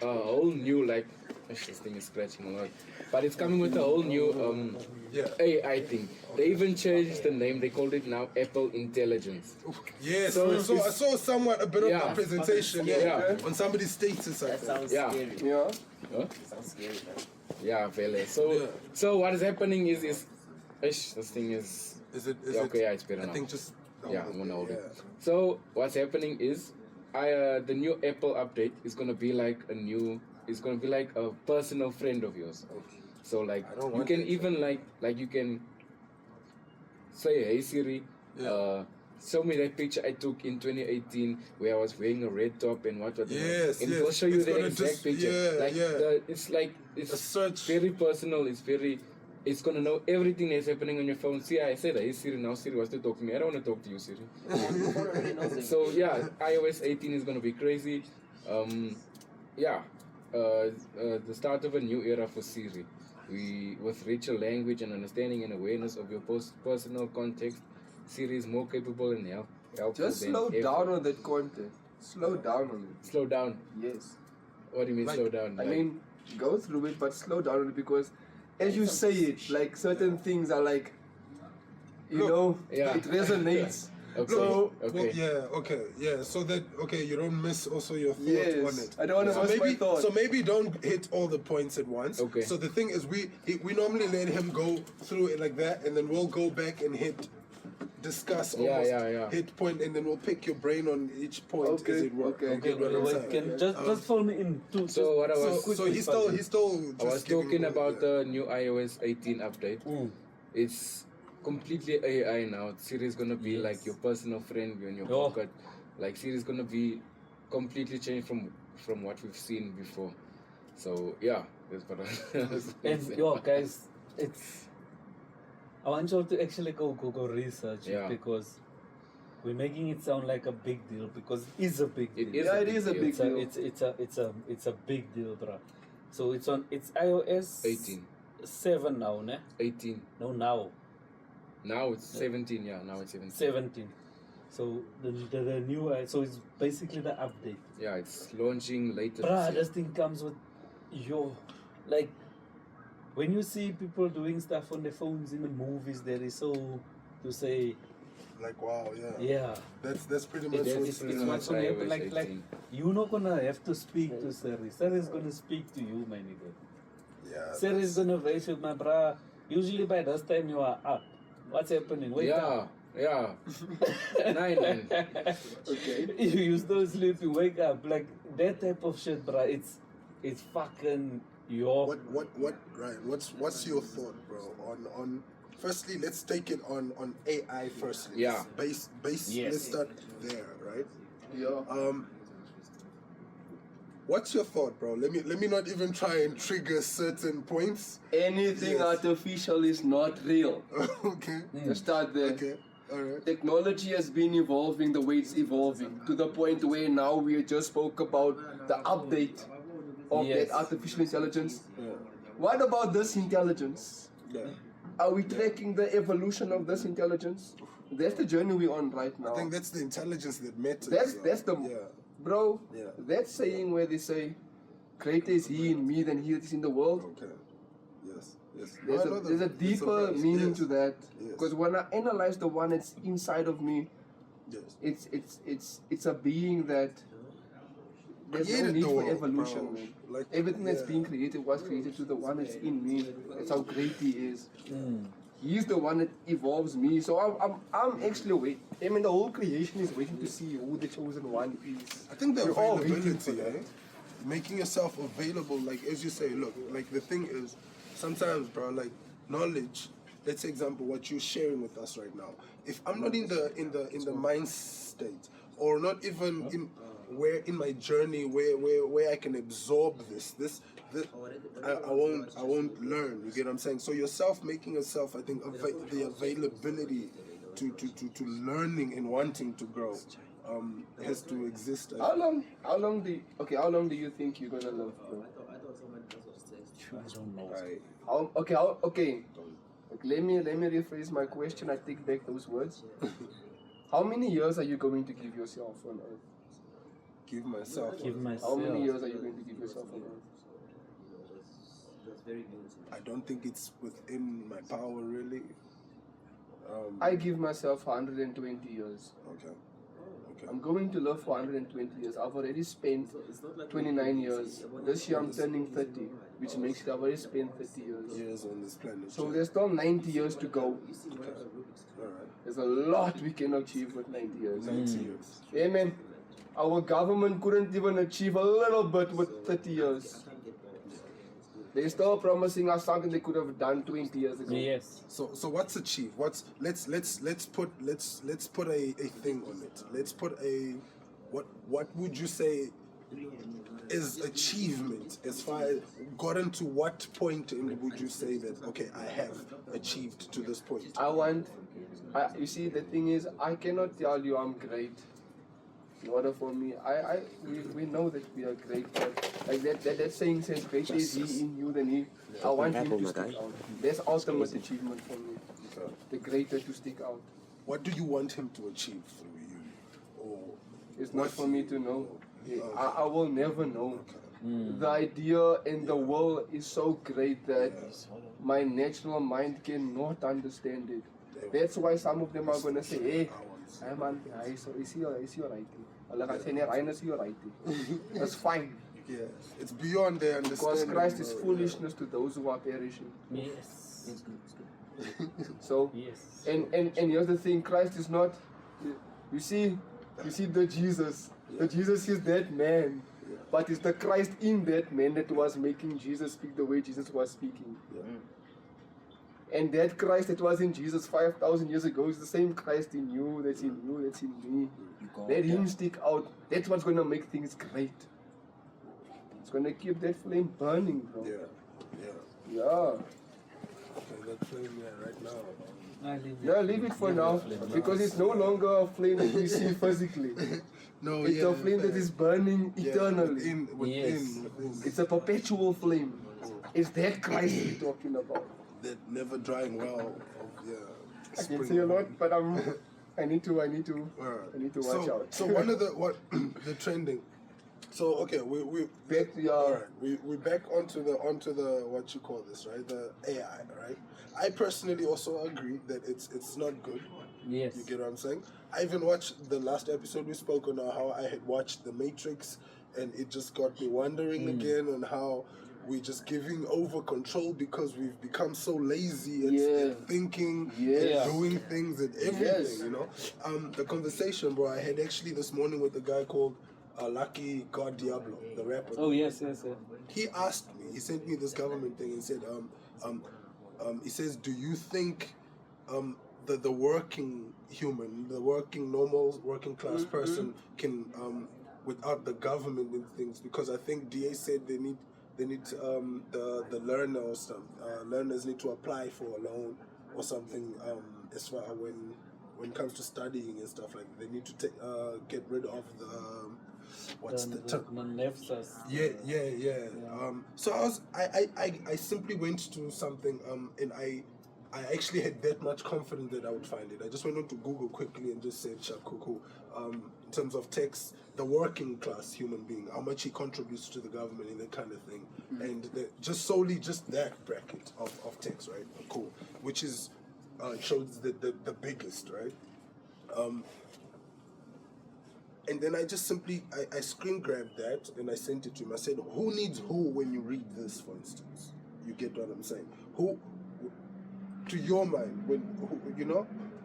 a whole new this thing is scratching a lot, but it's coming with a whole new AI thing. They even changed the name. They called it now Apple Intelligence. Yeah, So so I saw somewhat a bit of Yeah. a presentation Yeah. on somebody's status. I That think. sounds Yeah. scary. Yeah. Huh? That sounds scary, man. Yeah, Vele. So what is happening is this thing is Is it? okay. Yeah, it's better I now. think just. Yeah, I'm gonna hold it. So what's happening is, the new Apple update is gonna be like it's gonna be like a personal friend of yours. So like I don't you want can it. even like you can say, hey Siri, show me that picture I took in 2018 where I was wearing a red top and what. Yes, and yes. it'll show you It's the gonna exact just- picture. yeah, like yeah. it's A search. very personal. It's gonna know everything that's happening on your phone. See, I said, hey Siri, now Siri wants to talk to me. I don't want to talk to you, Siri. Phone already knows it. So yeah, iOS 18 is gonna be crazy. The start of a new era for Siri. With richer language and understanding and awareness of your personal context, Siri is more capable and helpful Just than slow ever. down on that content. Slow down on it. Slow down. Yes. What do you mean Like, slow down? I mean, go through it, but slow down on it, because as you say it, like certain things are like, Yeah. it resonates. okay. So, Well, so that you don't miss also your thought Yes. on it. I don't wanna so miss my maybe, thought. So maybe don't hit all the points at once. Okay. So the thing is, we normally let him go through it like that, and then we'll go back and discuss almost yeah. hit point, and then we'll pick your brain on each point Okay, as it works. okay. You get what I'm saying? Can just follow me in two. So what I was So he's still I just was giving talking you- about yeah. the new iOS 18 update. It's completely AI now. Siri is gonna be like your personal friend in your Oh. pocket. Like Siri is gonna be completely changed from what we've seen before. So yeah, that's what I was And saying. guys, I want you all to actually go research Yeah. it, because we're making it sound like a big deal, because it's a big deal. It is Yeah, a it big is a deal. big deal. It's a big deal, bruh. So it's iOS 18. 7 now, ne? 18. No, now Now it's 17. Yeah, now it's 17. 17. So the new, so it's basically the update. Yeah, it's launching later. Bruh, this year. this thing comes with like when you see people doing stuff on their phones in the movies, there is so to say, Like wow, yeah. yeah. That's pretty much It's, what it's, pretty it's much what's gonna happen. iOS Like 18. you're not gonna have to speak to Siri. Siri is gonna speak to you, my nigga. yeah. Siri is gonna raise you, my bruh. Usually by this time you are up. What's happening? Wake up. Yeah. 9. Okay. You still sleep, you wake up. Like that type of shit, bruh. It's fucking your. What right? What's your thought, bro? On firstly, let's take it on AI firstly. Yeah. Base. Yes. Let's start there, right? Yeah. What's your thought, bro? Let me not even try and trigger certain points. Anything Yes. artificial is not real. Okay. Let's start there. Okay. All right. Technology has been evolving the way it's evolving to the point where now we just spoke about the update of Yes. that artificial intelligence. Yeah. What about this intelligence? Yeah. Are we tracking the evolution of this intelligence? That's the journey we're on right now. I think that's the intelligence that matters. That's the yeah. bro. Yeah. That saying where they say, "Greater is He in me than he that is in the world." Okay. Yes. Yes. There's No, a, no, there's a it's deeper okay. meaning Yes. to that. Yes. Because when I analyze the one that's inside of me, Yes. it's a being that there's no Created need the for world, evolution, bro. man. Like, Everything that's yeah. being created was created to the one that's in me. That's how great He is. Mm. He's the one that evolves me. So I'm actually waiting. I mean, the whole creation is waiting to see who the chosen one is. I think the We're all waiting for availability, that. making yourself available, like as you say, look, like the thing is, sometimes, bro, like knowledge. Let's say, example, what you're sharing with us right now. If I'm not in the mind state, or not even in my journey where I can absorb this, I won't learn. You get what I'm saying? So yourself making yourself, I think, the availability to learning and wanting to grow has to exist. How long do you think you're gonna live, bro? I don't know. Okay. Like, let me rephrase my question. I take back those words. How many years are you going to give yourself on earth? Give myself. Give How myself. many years are you going to give yourself on earth? I don't think it's within my power, really. I give myself 120 years. Okay. I'm going to live for 120 years. I've already spent 29 years. This year I'm turning 30, which makes it I've already spent 30 years. Years on this planet. So there's still 90 years to go. Alright. There's a lot we can achieve with 90 years. 90 years. Yeah, man. Our government couldn't even achieve a little bit with 30 years. They're still promising us something they could have done 20 years ago. Yes. So what's achieved? Let's put a thing on it. Let's put a what would you say is achievement as far as gotten to what point would you say that okay, I have achieved to this point? You see, the thing is, I cannot tell you I'm great. In order for me, we know that we are great, but like that saying says, greater is He in you than he. I want Him to stick out. That's ultimate achievement for me. Okay. The greater to stick out. What do you want Him to achieve through you? Or It's not what for me to know. I will never know. Mm. The idea and the will is so great that my natural mind cannot understand it. That's why some of them are going to say, hey man, is he alright? Ryan, is he alright? That's fine. Yeah, it's beyond their understanding. Because Christ is bro. foolishness to those who are perishing. Yes. So, Yes. and here's the thing, Christ is not, you see the Jesus. The Jesus is that man. But it's the Christ in that man that was making Jesus speak the way Jesus was speaking. And that Christ that was in Jesus 5,000 years ago is the same Christ in you, that's in me. Let Him stick out. That's what's going to make things great. It's going to keep that flame burning, bro. Yeah. Yeah. Okay, that flame right now. Leave it for now. Because it's no longer a flame that we see physically. No, It's a flame that is burning eternally. Within. It's a perpetual flame. It's that Christ we're talking about. That never drying well. I can say a lot, but I need to watch out. So one of the trending. So okay, we Back to all right. We back onto the what you call this, right? The AI, right? I personally also agree that it's not good. Yes. You get what I'm saying? I even watched the last episode we spoke on how I had watched The Matrix, and it just got me wondering again on how we're just giving over control because we've become so lazy at thinking, and doing things and everything, you know? The conversation, bro, I had actually this morning with a guy called Lucky God Diablo, the rapper. Oh, yes. He asked me, he sent me this government thing and said, he says, do you think the working human, the working normal, working class person can without the government and things, because I think DA said they need the learner or some learners need to apply for a loan or something, as far when it comes to studying and stuff like that. They need to get rid of the what's the term? Yeah. So I simply went to something and I actually had that much confidence that I would find it. I just went on to Google quickly and just said Shakuku, in terms of tax, the working class human being, how much he contributes to the government and that kind of thing. And just solely just that bracket of tax, right? Cool. Which is shows the biggest, right? And then I just simply I screen grabbed that and I sent it to him. I said, who needs who when you read this, for instance? You get what I'm saying? Who, to your mind,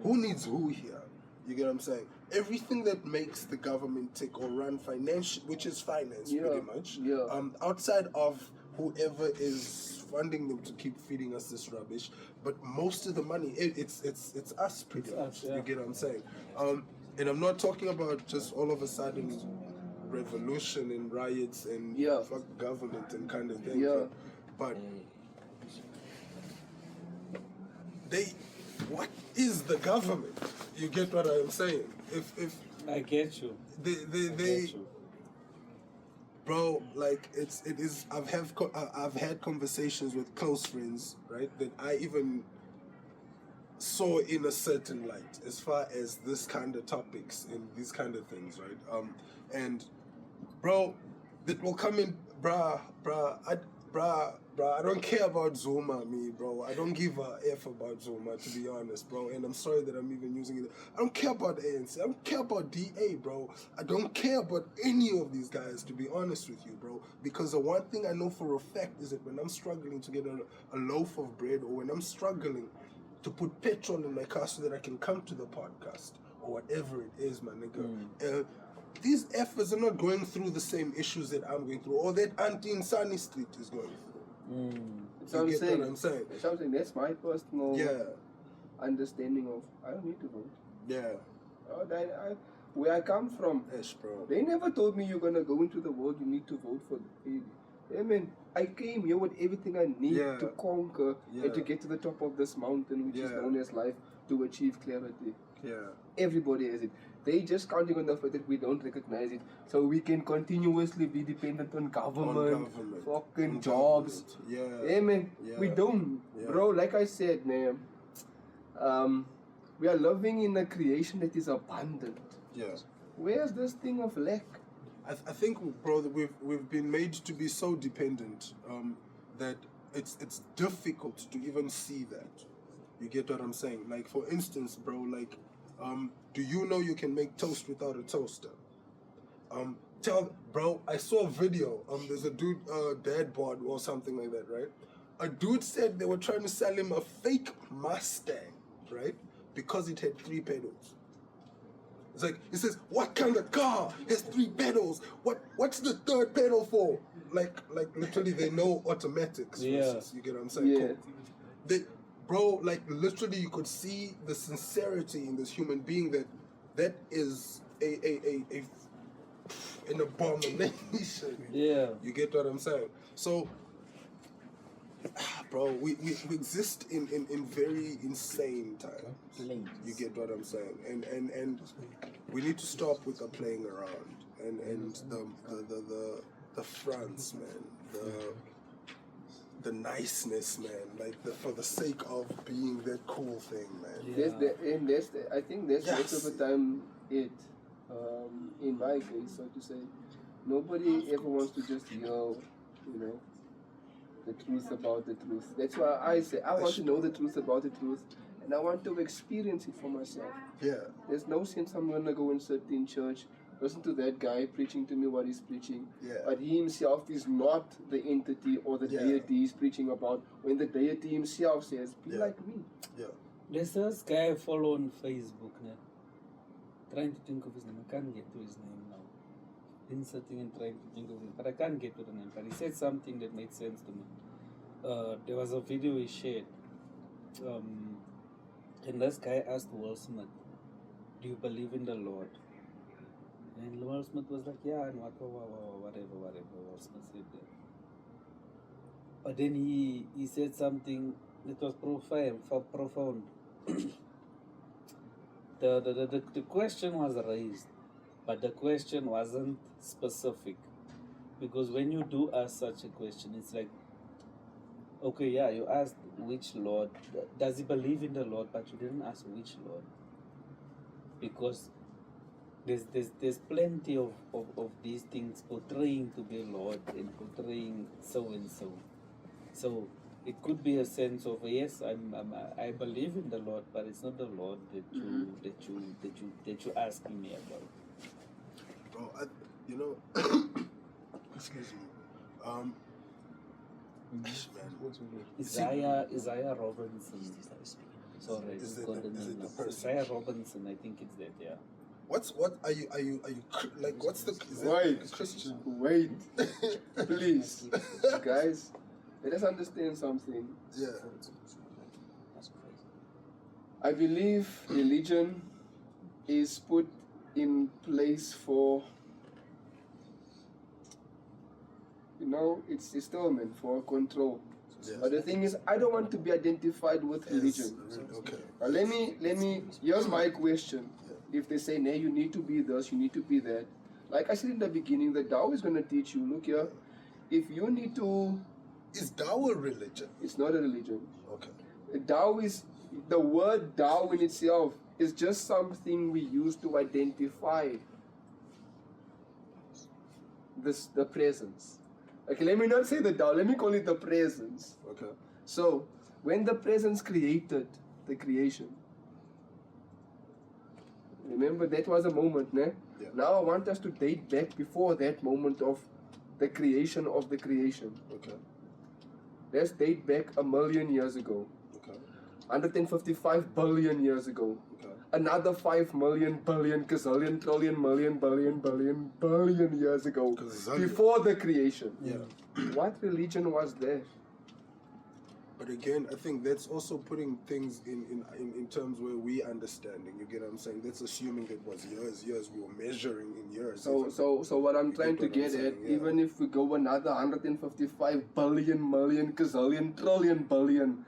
who needs who here? You get what I'm saying? Everything that makes the government tick or run financial, which is finance pretty much, outside of whoever is funding them to keep feeding us this rubbish, but most of the money, it's us pretty much. You get what I'm saying? And I'm not talking about just all of a sudden revolution and riots and fuck government and kind of thing. But what is the government? You get what I'm saying? If I get you. They bro, like it is. I've had conversations with close friends, right? That I even saw in a certain light as far as this kind of topics and these kind of things, right? And bro, that will come in, bruh, I don't care about Zuma, me, bro. I don't give a F about Zuma, to be honest, bro. And I'm sorry that I'm even using it. I don't care about ANC. I don't care about DA, bro. I don't care about any of these guys, to be honest with you, bro. Because the one thing I know for a fact is that when I'm struggling to get a loaf of bread, or when I'm struggling to put petrol in my car so that I can come to the podcast, or whatever it is, my nigga, these efforts are not going through the same issues that I'm going through, or that Auntie in Sunny Street is going through. That's what I'm saying. That's something. That's my personal understanding of. I don't need to vote. Where I come from, bro. They never told me you're gonna go into the world. You need to vote for the baby. I mean, I came here with everything I need to conquer and to get to the top of this mountain, which is known as life, to achieve clarity. Everybody has it. They just counting on the fact that we don't recognize it, so we can continuously be dependent on government. Fucking jobs. We don't, bro. Like I said, man, we are living in a creation that is abundant. Where's this thing of lack? I think, bro, that we've been made to be so dependent that it's difficult to even see that. You get what I'm saying? Like, for instance, bro, like, do you know you can make toast without a toaster? Bro, I saw a video. There's a dude, dad bod or something like that, right? A dude said they were trying to sell him a fake Mustang, right? Because it had 3 pedals. It's like, he says, what kind of car has 3 pedals? What's the 3rd pedal for? Like literally they know automatics. Instance, you get what I'm saying? Cool. Bro, like literally you could see the sincerity in this human being that is an abomination. You get what I'm saying? So, bro, we exist in very insane times. You get what I'm saying? And we need to stop with the playing around and the fronts, man. The niceness, man, like for the sake of being that cool thing, man. I think that's most of the time it. In my case, so to say, nobody ever wants to just yell, the truth about the truth. That's why I say I want to know the truth about the truth, and I want to experience it for myself. There's no sense I'm gonna go and sit in church, listen to that guy preaching to me what he's preaching, but he himself is not the entity or the deity he's preaching about, when the deity himself says, be like me. There's this guy I follow on Facebook now. Trying to think of his name. I can't get to his name now. Been sitting and trying to think of him, but I can't get to the name. But he said something that made sense to me. There was a video he shared. And this guy asked Will Smith, do you believe in the Lord? And Will Smith was like, yeah, and whatever, Will Smith said that. But then he said something that was profound. The question was raised, but the question wasn't specific. Because when you do ask such a question, it's like, okay, yeah, you asked which Lord, does he believe in the Lord, but you didn't ask which Lord. Because there's plenty of these things portraying to be Lord and portraying so and so. So it could be a sense of, yes, I believe in the Lord, but it's not the Lord that you're asking me about. Bro, you know, excuse me. Man. Isaiah Robinson. Sorry, Is I it got the the name now. person? Isaiah Robinson, I think it's that, yeah. What are you like? What's the is that Wait. Christian? Wait, please, guys, let us understand something. Yeah. I believe religion is put in place for, it's still meant for control. Yeah. But the thing is, I don't want to be identified with religion. Okay. Let me. Here's my question. If they say, "Nay, you need to be this, you need to be that," like I said in the beginning, the Tao is going to teach you. Look here, if you need to, Is Tao a religion? it's not a religion. Okay. Tao is the word Tao in itself is just something we use to identify the presence. Okay, let me not say the Tao. Let me call it the presence. Okay. So, when the presence created the creation, remember that was a moment, ne? Yeah. Now I want us to date back before that moment of the creation of the creation. Okay. Let's date back 1,000,000 years ago, Okay. 155 billion years ago, Okay. another 5 million billion gazillion trillion million billion years ago, Gazillion. before the creation. Yeah. What religion was there? But again, I think that's also putting things in terms where we understanding. You get what I'm saying? That's assuming it was years. We were measuring in years. So what I'm trying to what I'm get saying, at, yeah. even if we go another 155 billion million gazillion trillion billion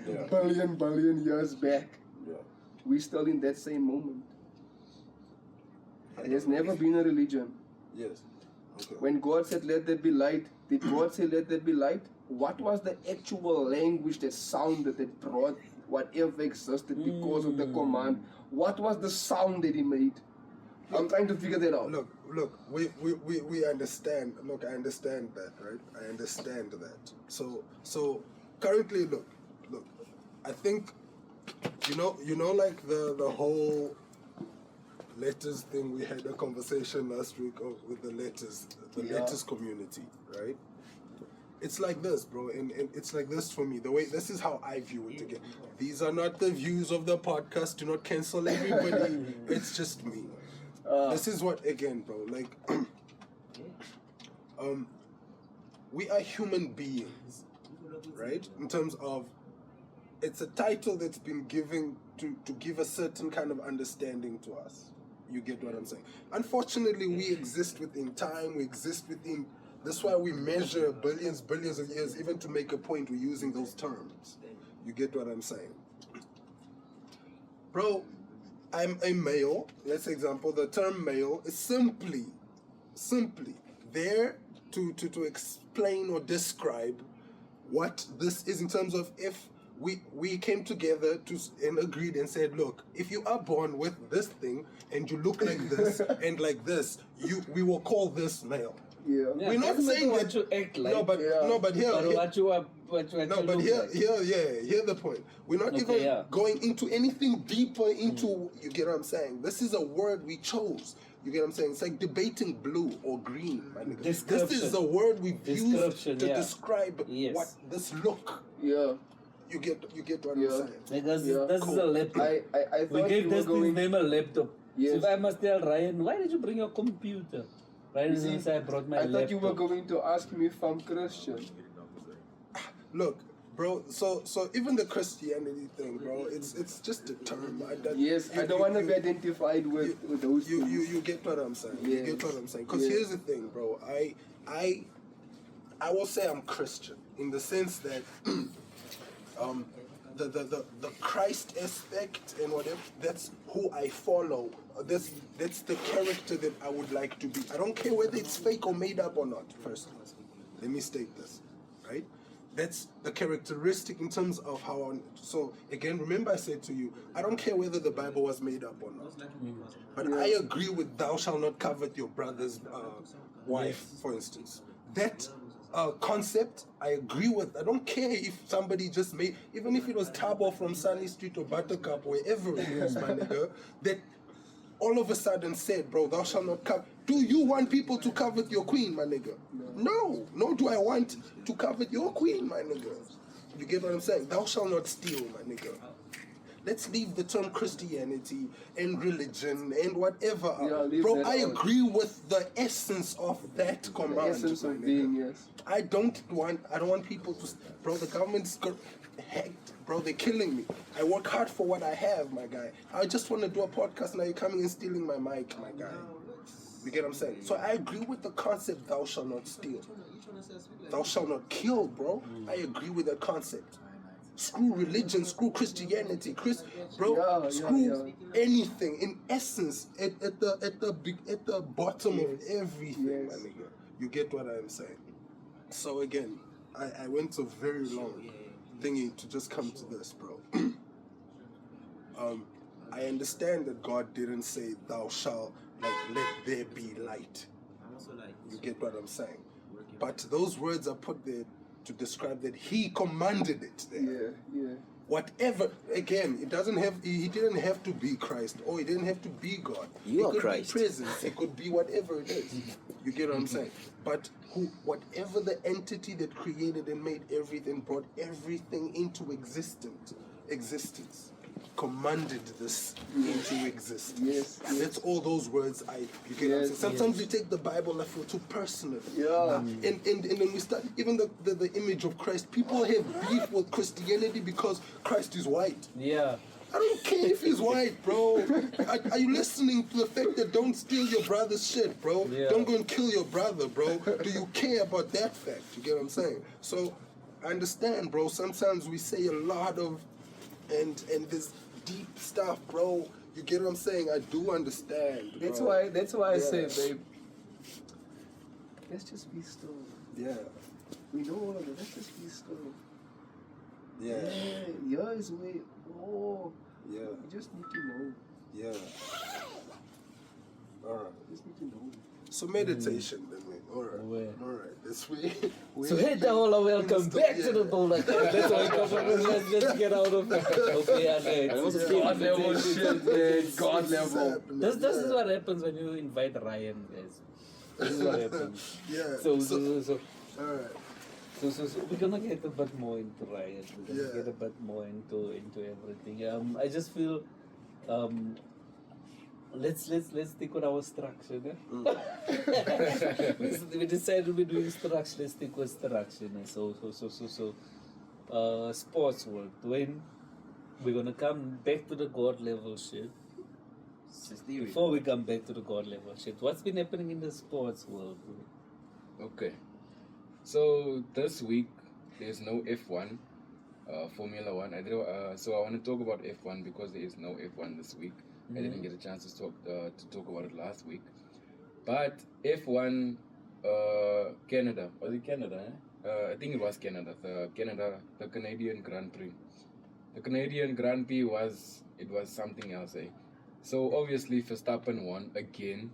Yeah. billion years back, Yeah. we still in that same moment. There's never been a religion. Yes. Okay. When God said, "Let there be light," did God say, "Let there be light"? What was the actual language that sounded, that brought whatever existed because of the command? What was the sound that He made? I'm trying to figure that out. Look, we understand. Look, I understand that, right? I understand that. So currently, look, I think, like the whole letters thing. We had a conversation last week with the letters community, right? It's like this, bro, and it's like this for me. This is how I view it again. These are not the views of the podcast. Do not cancel everybody. It's just me. This is what, again, bro, like, we are human beings, right? In terms of, it's a title that's been given to give a certain kind of understanding to us. You get what I'm saying? Unfortunately, we exist within time. We exist within. That's why we measure billions of years, even to make a point. We're using those terms. You get what I'm saying, bro? I'm a male. Let's example. The term male is simply there to explain or describe what this is in terms of if we came together and agreed and said, look, if you are born with this thing and you look like this and like this, we will call this male. Yeah. Yeah, We're not doesn't matter saying what that you act like. No, but here. But what you Here's the point. We're not going into anything deeper into. You get what I'm saying? This is a word we chose. You get what I'm saying? It's like debating blue or green, my nigga. This is a word we've used to describe what this look. Yeah. You get what I'm saying? Because this is a laptop. I We thought gave you were this going. name a laptop. Yes. So if I must tell Ryan, why did you bring your computer? Ryan is going to say, I brought my laptop. I thought you were going to ask me if I'm Christian. Look, bro. So even the Christianity thing, bro. It's just a term. I don't want to be identified with those things. You get what I'm saying. You get what I'm saying. Because here's the thing, bro. I will say I'm Christian in the sense that the Christ aspect and whatever, that's who I follow. That's the character that I would like to be. I don't care whether it's fake or made up or not. First, let me state this, right? That's the characteristic in terms of how. So again, remember I said to you, I don't care whether the Bible was made up or not. But I agree with "Thou shalt not covet your brother's wife," for instance. That concept, I agree with. I don't care if somebody just made, even if it was Tabo from Sunny Street or Buttercup, wherever it is, my nigga, that all of a sudden said, bro, thou shalt not covet. Do you want people to covet your queen, my nigga? No. No, do I want to covet your queen, my nigga? You get what I'm saying? Thou shalt not steal, my nigga. Let's leave the term Christianity and religion and whatever. Bro, I agree with the essence of that command. The essence of being, yes. I don't want people to, bro, the government's hacked, bro, they're killing me. I work hard for what I have, my guy. I just want to do a podcast, now you're coming and stealing my mic, my guy. You get what I'm saying? So I agree with the concept, thou shalt not steal. Thou shalt not kill, bro. I agree with that concept. Screw religion, screw Christianity, screw anything. In essence, at the bottom of everything, my nigga. You get what I'm saying? So again, I went so very long thinking to just come to this, bro. I understand that God didn't say, "Thou shalt let there be light." You get what I'm saying? But those words are put there to describe that He commanded it there. Yeah. Whatever, again, it doesn't have. He didn't have to be Christ, or He didn't have to be God. You are could Christ. Be presence. It could be whatever it is. You get what I'm saying? But whatever the entity that created and made everything, brought everything into existence, commanded this into existence. Yes. That's all those words. You get what I'm saying? Sometimes we take the Bible I feel too personal. Yeah. And then we start, even the image of Christ, people have beef with Christianity because Christ is white. Yeah. I don't care if he's white, bro. Are you listening to the fact that don't steal your brother's shit, bro? Yeah. Don't go and kill your brother, bro. Do you care about that fact? You get what I'm saying? So I understand, bro. Sometimes we say a lot of and this deep stuff, bro. You get what I'm saying? I do understand. Bro. That's why I say, babe, let's just be still. Yeah. We know all of it. Let's just be still. Yeah. Yeah, is way. Oh. Yeah. You just need to know. Yeah. All right. You just need to know. So meditation, then, man. All right. All right. That's we. So hey, Dahola, welcome back to the bowl. That's why I come. Let's get out of okay. God level shit, man. God level. This is what happens when you invite Ryan, guys. This is what happens. Yeah. So all right. So we're gonna get a bit more into Ryan. We're gonna get a bit more into everything. I just feel let's stick with our structure. We decided we're doing structure. Let's stick with structure. So sports world. When we're gonna come back to the God level shit. Before we come back to the God level shit, what's been happening in the sports world? Okay. So this week there's no F1, Formula One. So I want to talk about F1 because there is no F1 this week. I didn't get a chance to talk about it last week. But F1, Canada, was it Canada? I think it was Canada. The Canadian Grand Prix. The Canadian Grand Prix was something else. So obviously Verstappen won again.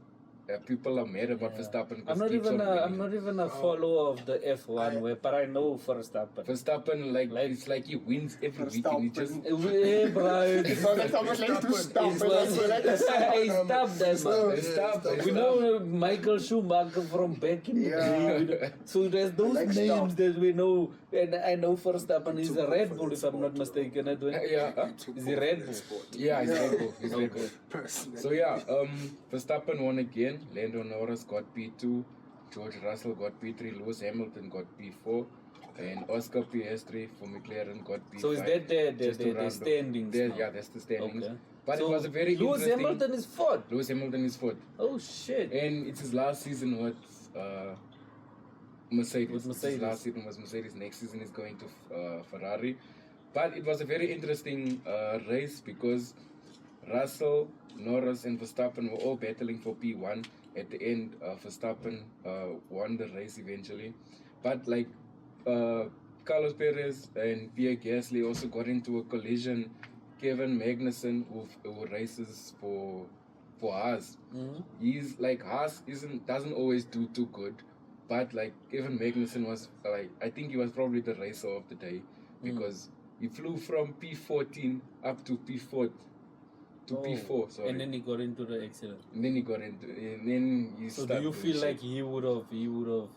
People are mad about Verstappen. I'm not even a follower of the F1 but I know Verstappen. It's like he wins every week and he just Hey, bro. We know Michael Schumacher from back in the day. So there's those names that we know, and I know Verstappen is a Red Bull, if I'm not mistaken. Is he Red Bull? Yeah, he's Red Bull. He's Red Bull. So Verstappen won again. Lando Norris got P2, George Russell got P3, Lewis Hamilton got P4, Okay. And Oscar PS3 for McLaren got P5. So is that just to the round off. standings now? Yeah, that's the standings. Okay. But So it was a very Lewis interesting... Hamilton is fourth. Lewis Hamilton is fourth. Oh shit. And it's his last season with Mercedes. With His Mercedes. last season was Mercedes. Next season is going to Ferrari. But it was a very interesting race because Russell, Norris, and Verstappen were all battling for P1. At the end, Verstappen won the race eventually. But like Carlos Perez and Pierre Gasly also got into a collision. Kevin Magnussen, who races for Haas, he's like Haas doesn't always do too good, but like Kevin Magnussen was like, I think he was probably the racer of the day because he flew from P14 up to P4 to P4. Sorry. And then he got into the accident. And then he got into, and then he So started do you doing feel shit. like he would have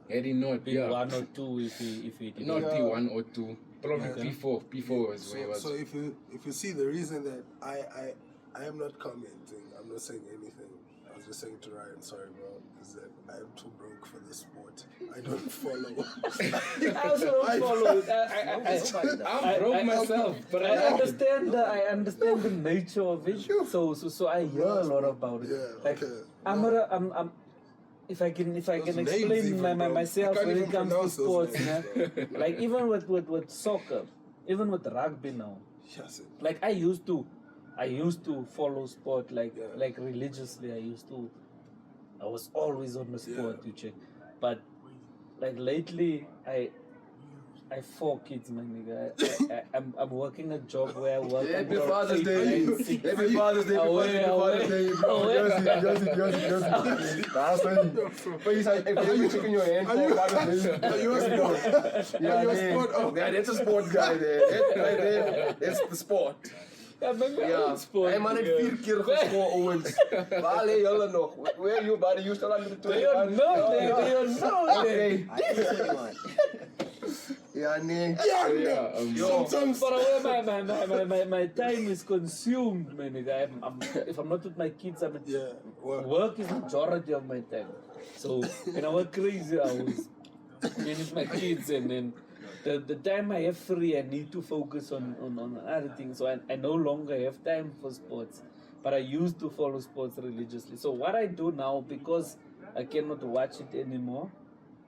had he not, been yeah, one or two if he did not not? P1 or 2, probably Okay. P4 was where he was. So if you see the reason that I am not commenting, I'm not saying anything. I was just saying to Ryan, sorry bro, is that I am too broke for this sport. I don't follow. I also don't follow it. I'm broke myself, but I understand the nature of it. So I hear a lot about it. Yeah, Like okay. I'm if I can Those explain names even, bro. myself I can't when it even comes to pronounce those sports, names, nah, like even with soccer, even with rugby now. Yes, it- Like I used to follow sport like Yeah. like religiously. I was always on the sport, you check. But like lately, I 4 kids, my nigga. I'm working a job where I work. Happy until Father's 8, Day. 9, 6. Happy Father's Day. Happy Father's Day, bro. Josie. That's when. But he's like, if you chicken your hand for Father's Day. Are you a sport? Yeah, Are you a man. sport? Oh. Yeah, that's a sport guy there. That right there, that's the sport. Ja, ben ik Ja, ook sport. hij man heeft 4 keer gescoord, Owens. Waar leen jullie nog? Where you, buddy? You still under the 20? They don't know, they don't know. Okay. I ain't 21. Ja, nee. So, yeah, Yo. Sometimes. But my time is consumed, man. If I'm not with my kids, I'm at Yeah. Well, work is majority of my time. So when I work crazy hours, then it's my kids, and then the time I have free, I need to focus on other things. So I no longer have time for sports. But I used to follow sports religiously. So what I do now, because I cannot watch it anymore,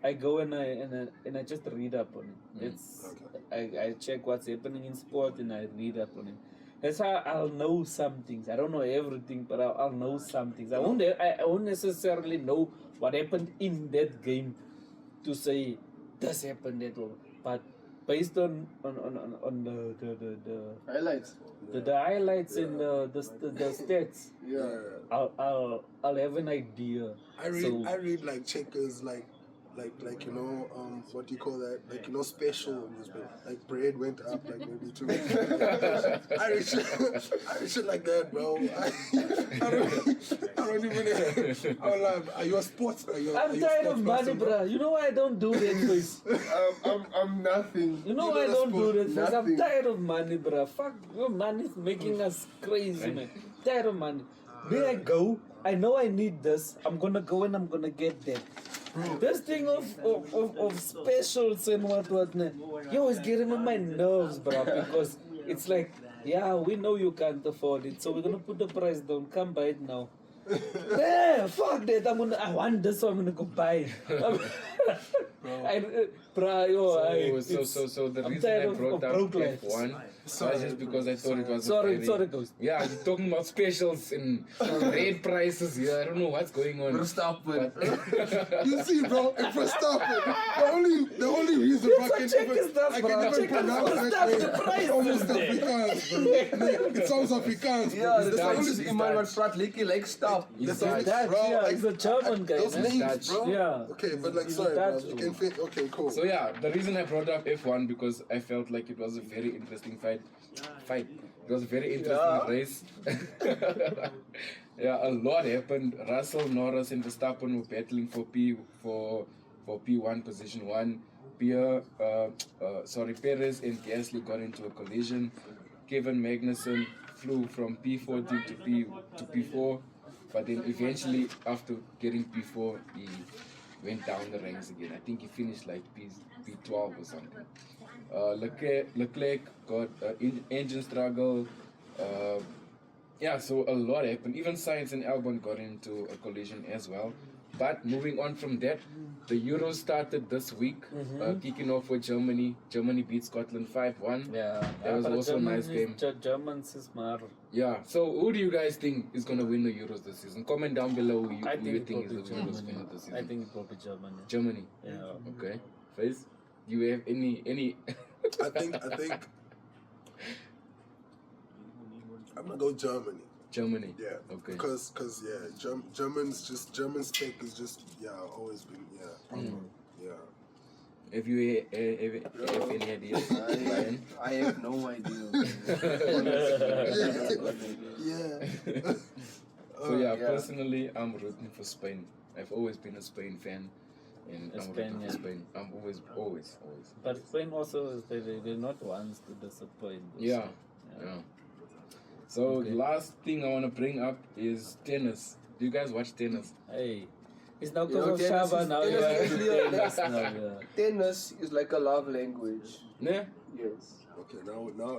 I go and I just read up on it. I check what's happening in sport and I read up on it. That's how I'll know some things. I don't know everything, but I'll know some things. I won't necessarily know what happened in that game to say this happened that way. But based on the Highlights. the highlights and the stats, Yeah. I'll have an idea. I So- read like checkers like you know what do you call that, like, you know, special newspaper, like bread went up like maybe 2 I read shit like that, bro. I don't even I don't lie. Are you a sports? Are you I'm a tired sports of money, person, bro. You know why I don't do that, please? I'm nothing. You know You're why I not a don't do sport. that, please? I'm Nothing. tired of money, bro. Fuck, your money's making us crazy, man. Tired of money. There I go. I know I need this. I'm gonna go and I'm gonna get that. This thing of specials and what, man. Yo, it's getting on my nerves, bro, because it's like, yeah, we know you can't afford it, so we're gonna put the price down. Come buy it now. Yeah, fuck that. I want this, so I'm gonna go buy it. So the I'm reason tired I of brought up broke lives. F1 was just because I thought it was Sorry, a very, sorry, Ghost. Yeah, you're talking about specials and rate prices here. I don't know what's going on. Verstappen. You see, bro, and Verstappen, the only reason I can check even, his stuff, I bro. can even Check pronounce his that stuff, name, the price it's almost is there. Afrikaans, bro. It sounds Afrikaans, bro. Ja, It's dat the is only- iemand wat praat lekker like stap. He's the only- Dutch. Dutch, bro, yeah, like, he's a German guy, Those man. names, Dutch. bro. Yeah. Okay, but like, He's sorry, bro. Dutch, You can fit. Okay, cool. So yeah, the reason I brought up F1 because I felt like it was a very interesting fight. It was a very interesting race. Yeah, a lot happened. Russell, Norris, and Verstappen were battling for P1 position 1. Perez and Gasly got into a collision. Kevin Magnussen flew from P14 to P4, but then eventually after getting P4, went down the ranks again. I think he finished like P12 or something. Leclerc got engine struggle. Yeah, so a lot happened. Even Sainz and Albon got into a collision as well. But moving on from that, the Euros started this week, kicking off with Germany. Germany beat Scotland 5-1. Yeah, That was also a nice game. Germans is mar. Yeah, so who do you guys think is going to win the Euros this season? Comment down below who you I think it think will is be the Euros Germany. winner this season. I think it will be Germany. Germany. Yeah. Okay. Face, do you have any I think I'm gonna go Germany. Germany? Yeah. Okay. Because German spec is just always been proper. Yeah. Have you have any ideas? Ryan? I have no idea. Yeah. So yeah, yeah. personally, I'm rooting for Spain. I've always been a Spain fan, and I'm Spain, rooting for yeah. Spain. I'm always. But Spain also, they're not ones to disappoint. Yeah. Yeah. So Okay. last thing I want to bring up is tennis. Do you guys watch tennis? Hey, it's now You know, because of tennis Shaba is- now. tennis Yeah, is actually tennis now, yeah. Tennis is like a love language. Yeah. Yes. Okay.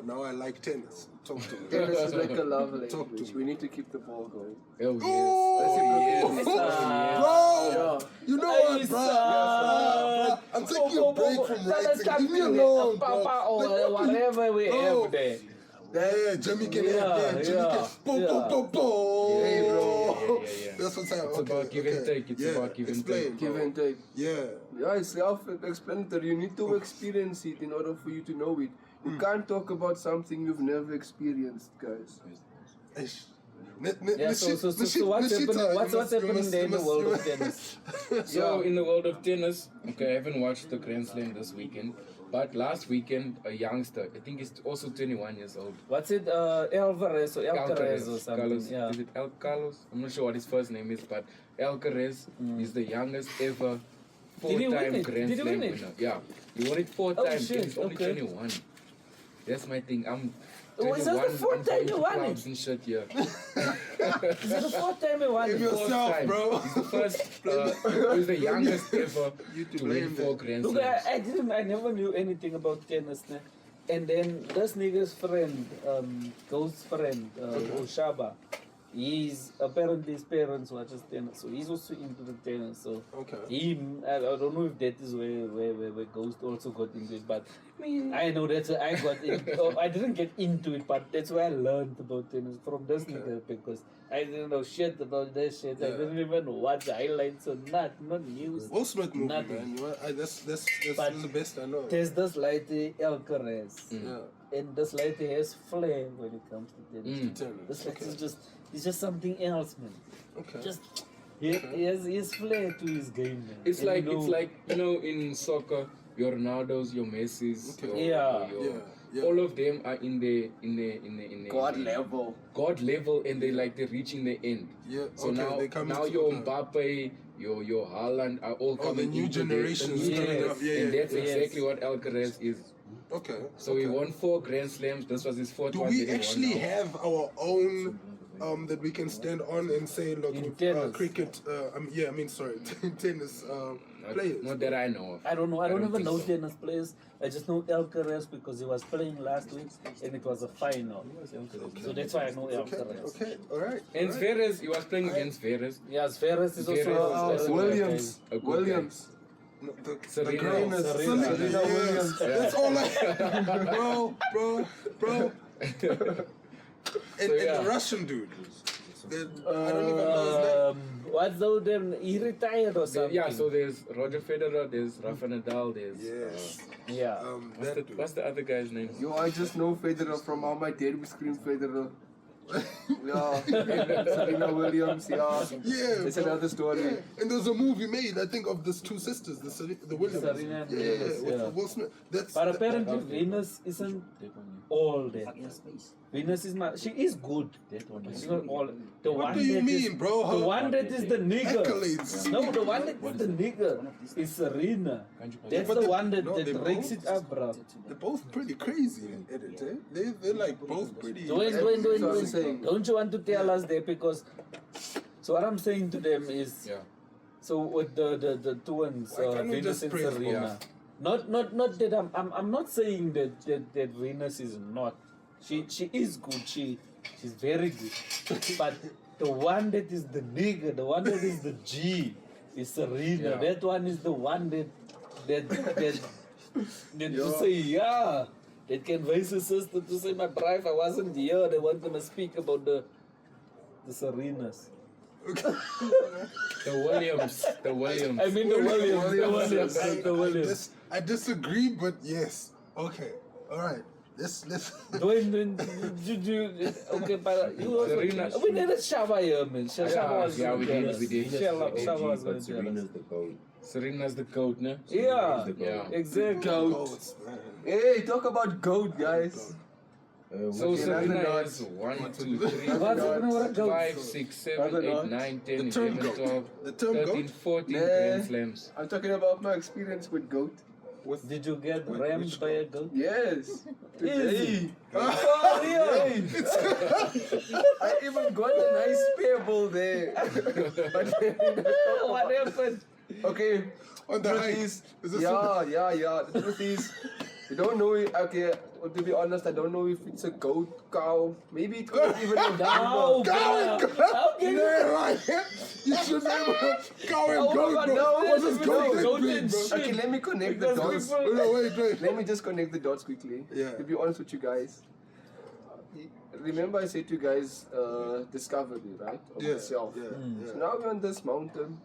Now I like tennis. Talk to me. Tennis is like a love Talk to language. me. We need to keep the ball going. Oh Oh, yes. bro! You know what, Hey, bro? son. I'm taking a break from Tell us writing. Leave me something, alone, Papa, bro. or whatever we Bro. have there. Yeah, Jimmy can Yeah, have that. Jimmy yeah, can. Boom, yeah. boom, boom, boom. Hey, bro. Yeah. That's what's happening. It's about give and take. It's about give and Explain, take. bro. Give and take. Yeah. Yeah, it's self-explanatory. You need to experience it in order for you to know it. You can't talk about something you've never experienced, guys. Ish. Yeah, so what's happening? What's happening there in the world of tennis? So in the world of tennis, okay, I haven't watched the Grand Slam this weekend, but last weekend a youngster, I think he's also 21 years old. What's it? Alvarez or Alcaraz or something? Carlos, Yeah. is it Carlos? I'm not sure what his first name is, but Alcaraz is the youngest ever Did he win four-time it? Grand Did he Slam win it? winner. Yeah, he won it 4 Oh, times. shit, He's only okay. 21. That's my thing. I'm Oh, is that the 21. fourth I'm time going you to won it? clubs and shit here. Is it the fourth time he won Give it? yourself, Time. bro. He's the first. He's the youngest ever to win blame 4 Grand Look, Slams. I never knew anything about tennis. Ne? And then this nigga's friend, Ghost's friend, Oshaba, apparently his parents watches tennis, so he's also into the tennis. So Okay. I don't know if that is where Ghost also got into it, but I know that's where I got into. I didn't get into it, but that's where I learned about tennis from this nigga, because I didn't know shit about that shit. I Yeah. didn't even watch highlights or not news. Will Smith movie, Nothing. man. You know, that's But the best I know. There's this lady Alcaraz, Yeah. and this lady has flair when it comes to tennis. Tennis. This lady Okay. is just something else, man. Okay. Just he has flair to his game, man. It's And like you know, it's like in soccer, your Ronaldos, your Messis, Okay. Yeah. Yeah. all of them are in the God level. God level, and they're reaching the end. Yeah. So okay. they come now into your it, Mbappe, your Haaland are all the coming new into generation the is new coming gen- up. Yeah, and yeah, that's yeah. exactly what Alcaraz is. Okay. So okay. he won 4 Grand Slams. This was his 4th Do one. we that he won actually now. have our own that we can stand on and say, look, In tennis. cricket? Sorry, tennis players. Not that I know of. I don't know. I don't even think know so. tennis players. I just know Alcaraz because he was playing last week and it was a final. So that's why I know Okay. Alcaraz. Okay. All right. And all right. Zverev, he was playing against Zverev. Yes, Ferris is also Ferris is also Williams. a good Williams. No, the Serena. girl. Serena. Serena Williams. That's all I. bro. And yeah. the Russian dude. I don't even know What's the name? He retired or something. Yeah, so there's Roger Federer, there's Rafa Nadal, there's his name. Yes. Yeah. what's the other guy's name? Yo, I just know Federer from how my dad would scream Federer. Yeah, Serena Williams, yeah. Yeah. It's bro. another story. Yeah. And there's a movie made, I think, of these two sisters, the Williams. Serena and yeah, Venus, with yeah. Will Smith. That's But apparently Venus isn't all that. Venus is she is good. She's not all. The What one do you that mean, is, bro? The How- one that is the nigger. accolades. No, the one that is the nigger is Serena. That's but the they- one that, no, they that rakes both- it up, bro. They're both pretty crazy in it, eh? They're like both pretty. That's what I'm saying. Don't you want to tell us that? Because so what I'm saying to them is Yeah. So with the twins, Why can't we Venus just and praise Serena. Not that I'm not saying that Venus is not. She is good. She's very good. But the one that is the nigga, the one that is the G, is Serena. Yeah. That one is the one that to say yeah. That can raise his sister to say my bride, I wasn't here. They want to speak about the Serenas. The Williams. The Williams. I mean the Williams. I disagree, but yes. Okay. All right. Let's. Dwayne, okay, but you also, Serena. we did a Shava here, man. Shava was Yeah, we gonna did, we did. tell us. Shava was but gonna tell us. Serena's the goat. Serena's the goat, no? Yeah, Yeah. exactly. Goats, man. Hey, talk about goat, guys. So Okay, Serena that's has 1, 2, 3, What's it gonna work out? 5, 6, 7, 8, 9, 10, The term 11, goat. 12, The term 13, goat. 14 Nah. Grand Slams. I'm talking about my experience with goat. Did you get rammed by a goat? Yes. Easy. Today. Hey. I even got a nice pebble there. What happened? Okay. On the truth hike. is, Is it yeah. The truth is, you don't know it. Okay, to be honest, I don't know if it's a goat, cow. Maybe it could even be a No, cow. bro. How can you? Yeah, right. You should never cow and Oh my goat, God, bro. no, What does no, goat goat mean, and bro? shit. Okay, let me connect the Because dots. people- No, wait. Let me just connect the dots quickly. Yeah. To be honest with you guys, remember I said to you guys, discovery, right? Of Yeah, myself. yeah, So yeah. now we're on this mountain.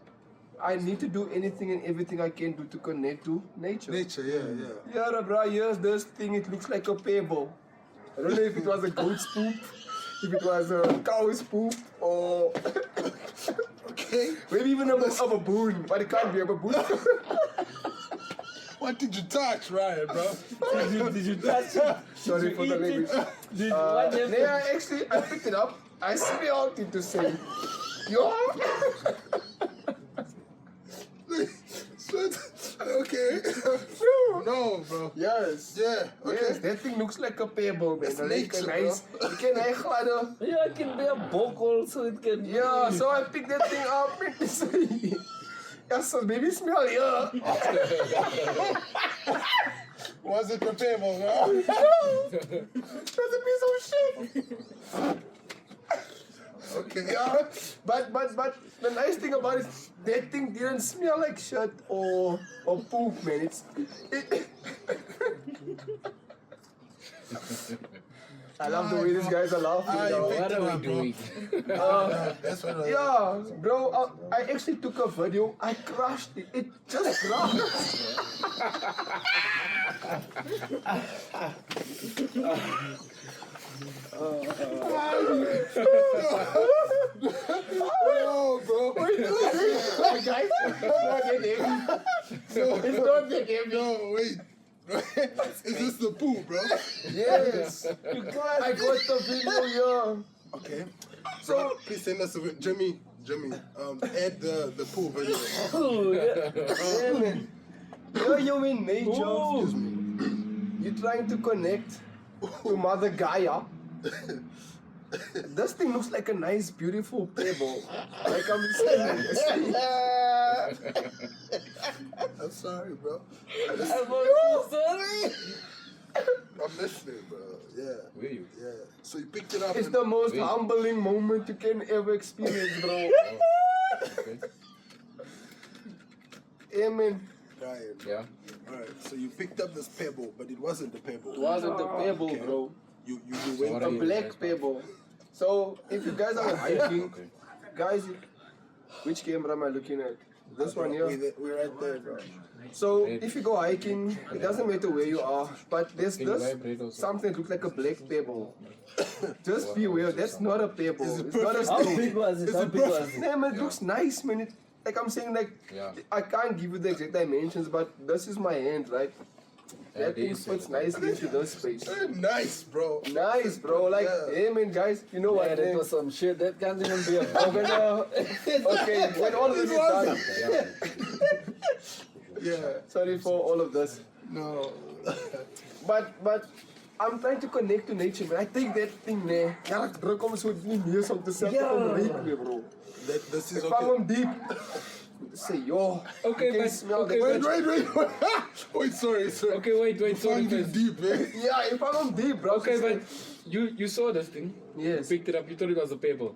I need to do anything and everything I can do to connect to nature. Nature, yeah. Yeah, bro, here's this thing. It looks like a pebble. I don't know if it was a goat's poop, if it was a cow's poop, or Okay. maybe even a baboon. But it can't be a baboon. What did you touch, Ryan, bro? Did you touch it? Sorry Did for you the eat it? language. Did what happened? I picked it up. I smelled it to say, yo. Okay. No, bro. Yes. Yeah. Okay. Yes, that thing looks like a pebble, man. It's Like nature, a nice. You can gladder. Yeah, it can be a bokol, so it can. Yeah, so I picked that thing up and to say, yeah, so baby smell, yeah. Was it the table, bro? That's a piece of shit. Okay. Yeah, but the nice thing about it, that thing didn't smell like shit or poop, man. I love the way these guys are laughing. Ah, now. you What are we doing? That's what Yeah, bro, I actually took a video. I crushed it. It just crushed. No, bro. Guys, it's not that heavy. It's not that heavy. No, wait. Is this the poo, bro? Yes. I got the video, yeah. Okay. So please send us a Jimmy, add the pool video. Oh, yeah. Yeah, man. You're in nature. Ooh. You're trying to connect to Mother Gaia. This thing looks like a nice, beautiful pebble. Like I'm saying. I'm sorry, bro. I'm so sorry. I'm listening, bro. Yeah. Were you? Yeah. So you picked it up. It's and the most Wait. humbling moment you can ever experience, bro. Okay. Amen. Ryan. Yeah. Alright, so you picked up this pebble, but it wasn't the pebble. It wasn't a pebble, Okay. bro. You So went what A are you black guys pebble. So if you guys are hiking, Okay. guys, which camera am I looking at? This one here. We're right there, bro. So if you go hiking, it doesn't matter where you are, but there's Can you this vibrate also? something that looks like a black pebble. Just be aware, that's not a pebble. Is it It's not a How stone. big was it? How big was it? Yeah, man, it looks nice, man. Like I'm saying, like Yeah. I can't give you the exact dimensions, but this is my hand, right? Yeah, That thing they say fits that. nicely into this space. Nice, bro. Nice, bro. Like, Yeah. hey, man, guys, you know Yeah, what? that man? was some shit. That can't even be a bokol. Okay, when all of this is done, Yeah. sorry for all of this. No. But I'm trying to connect to nature, man. I think that thing, man. Ja, ek druk om so die neus om te sit Ja. om reik, bro. This is If okay. I'm deep, say yo. Okay, you can but smell okay, the- Wait. Wait, sorry. Okay, wait, sorry Find it first. deep, man. Yeah, if I'm deep, bro. Okay, say- but you saw this thing. Yes. You picked it up. You thought it was a pebble.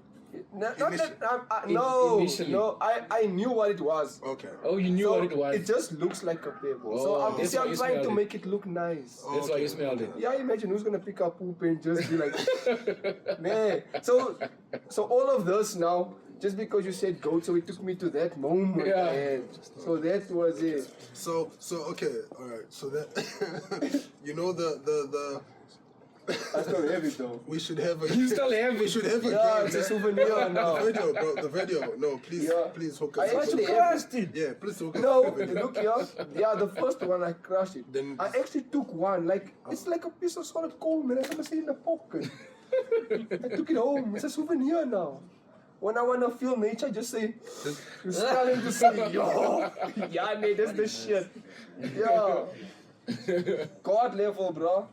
Not Initially. that, no, Initially. no, I knew what it was. Okay. Oh, you knew So what it was. It just looks like a pebble. Oh, so I'm, that's see, why I'm you trying to smelled it. make it look nice. That's why you smelled it. Yeah, imagine who's gonna pick up poop and just be like, man. So all of this now, just because you said goat, so it took me to that moment. Yeah. Man. So that was it. So okay, all right. So that you know the I still have it though. we should have a You still have we it. should have a Yeah, game. it's a man. souvenir now. The video, bro. The video. No, please, Yeah. please hook I us up. actually with the- have it. Yeah, please hook us No, up. with the video. look here. Yeah, the first one I crushed it. Then- I actually took one. Like it's like a piece of solid gold, man. I'm gonna say in the pocket. I took it home. It's a souvenir now. When I wanna feel nature, just say, you're starting to say, yo, yeah, man, that's the shit. Yeah. God level, bro.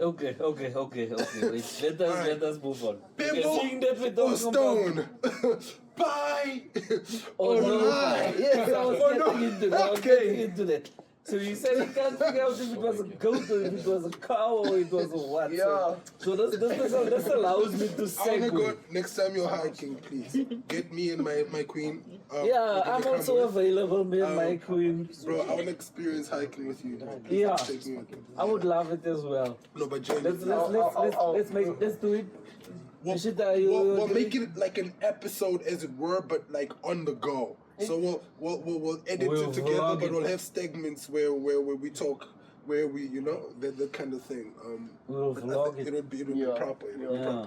Okay. Wait, let us move on. Okay, Pebble seeing that we or don't stone? Bye. Oh no! lie. Yes, I was Oh, no. getting into that. I was Okay. getting into that. So you said you can't figure out if it was a goat or if it was a cow or it was a what. Yeah. So this allows me to I wanna segue. go next time you're hiking, please. Get me and my queen. Yeah, you can I'm come also with. available, me and my queen. Bro, I wanna experience hiking with you. Please Yeah. take me. I would love it as well. No, but Let's genuinely. let's do it. We'll, Should we'll make it like an episode, as it were, but like on the go. So we'll edit We'll it together, vlog but it. we'll have segments where we talk, where we that kind of thing. We'll but vlog it it. would be Yeah. proper. It would be Yeah.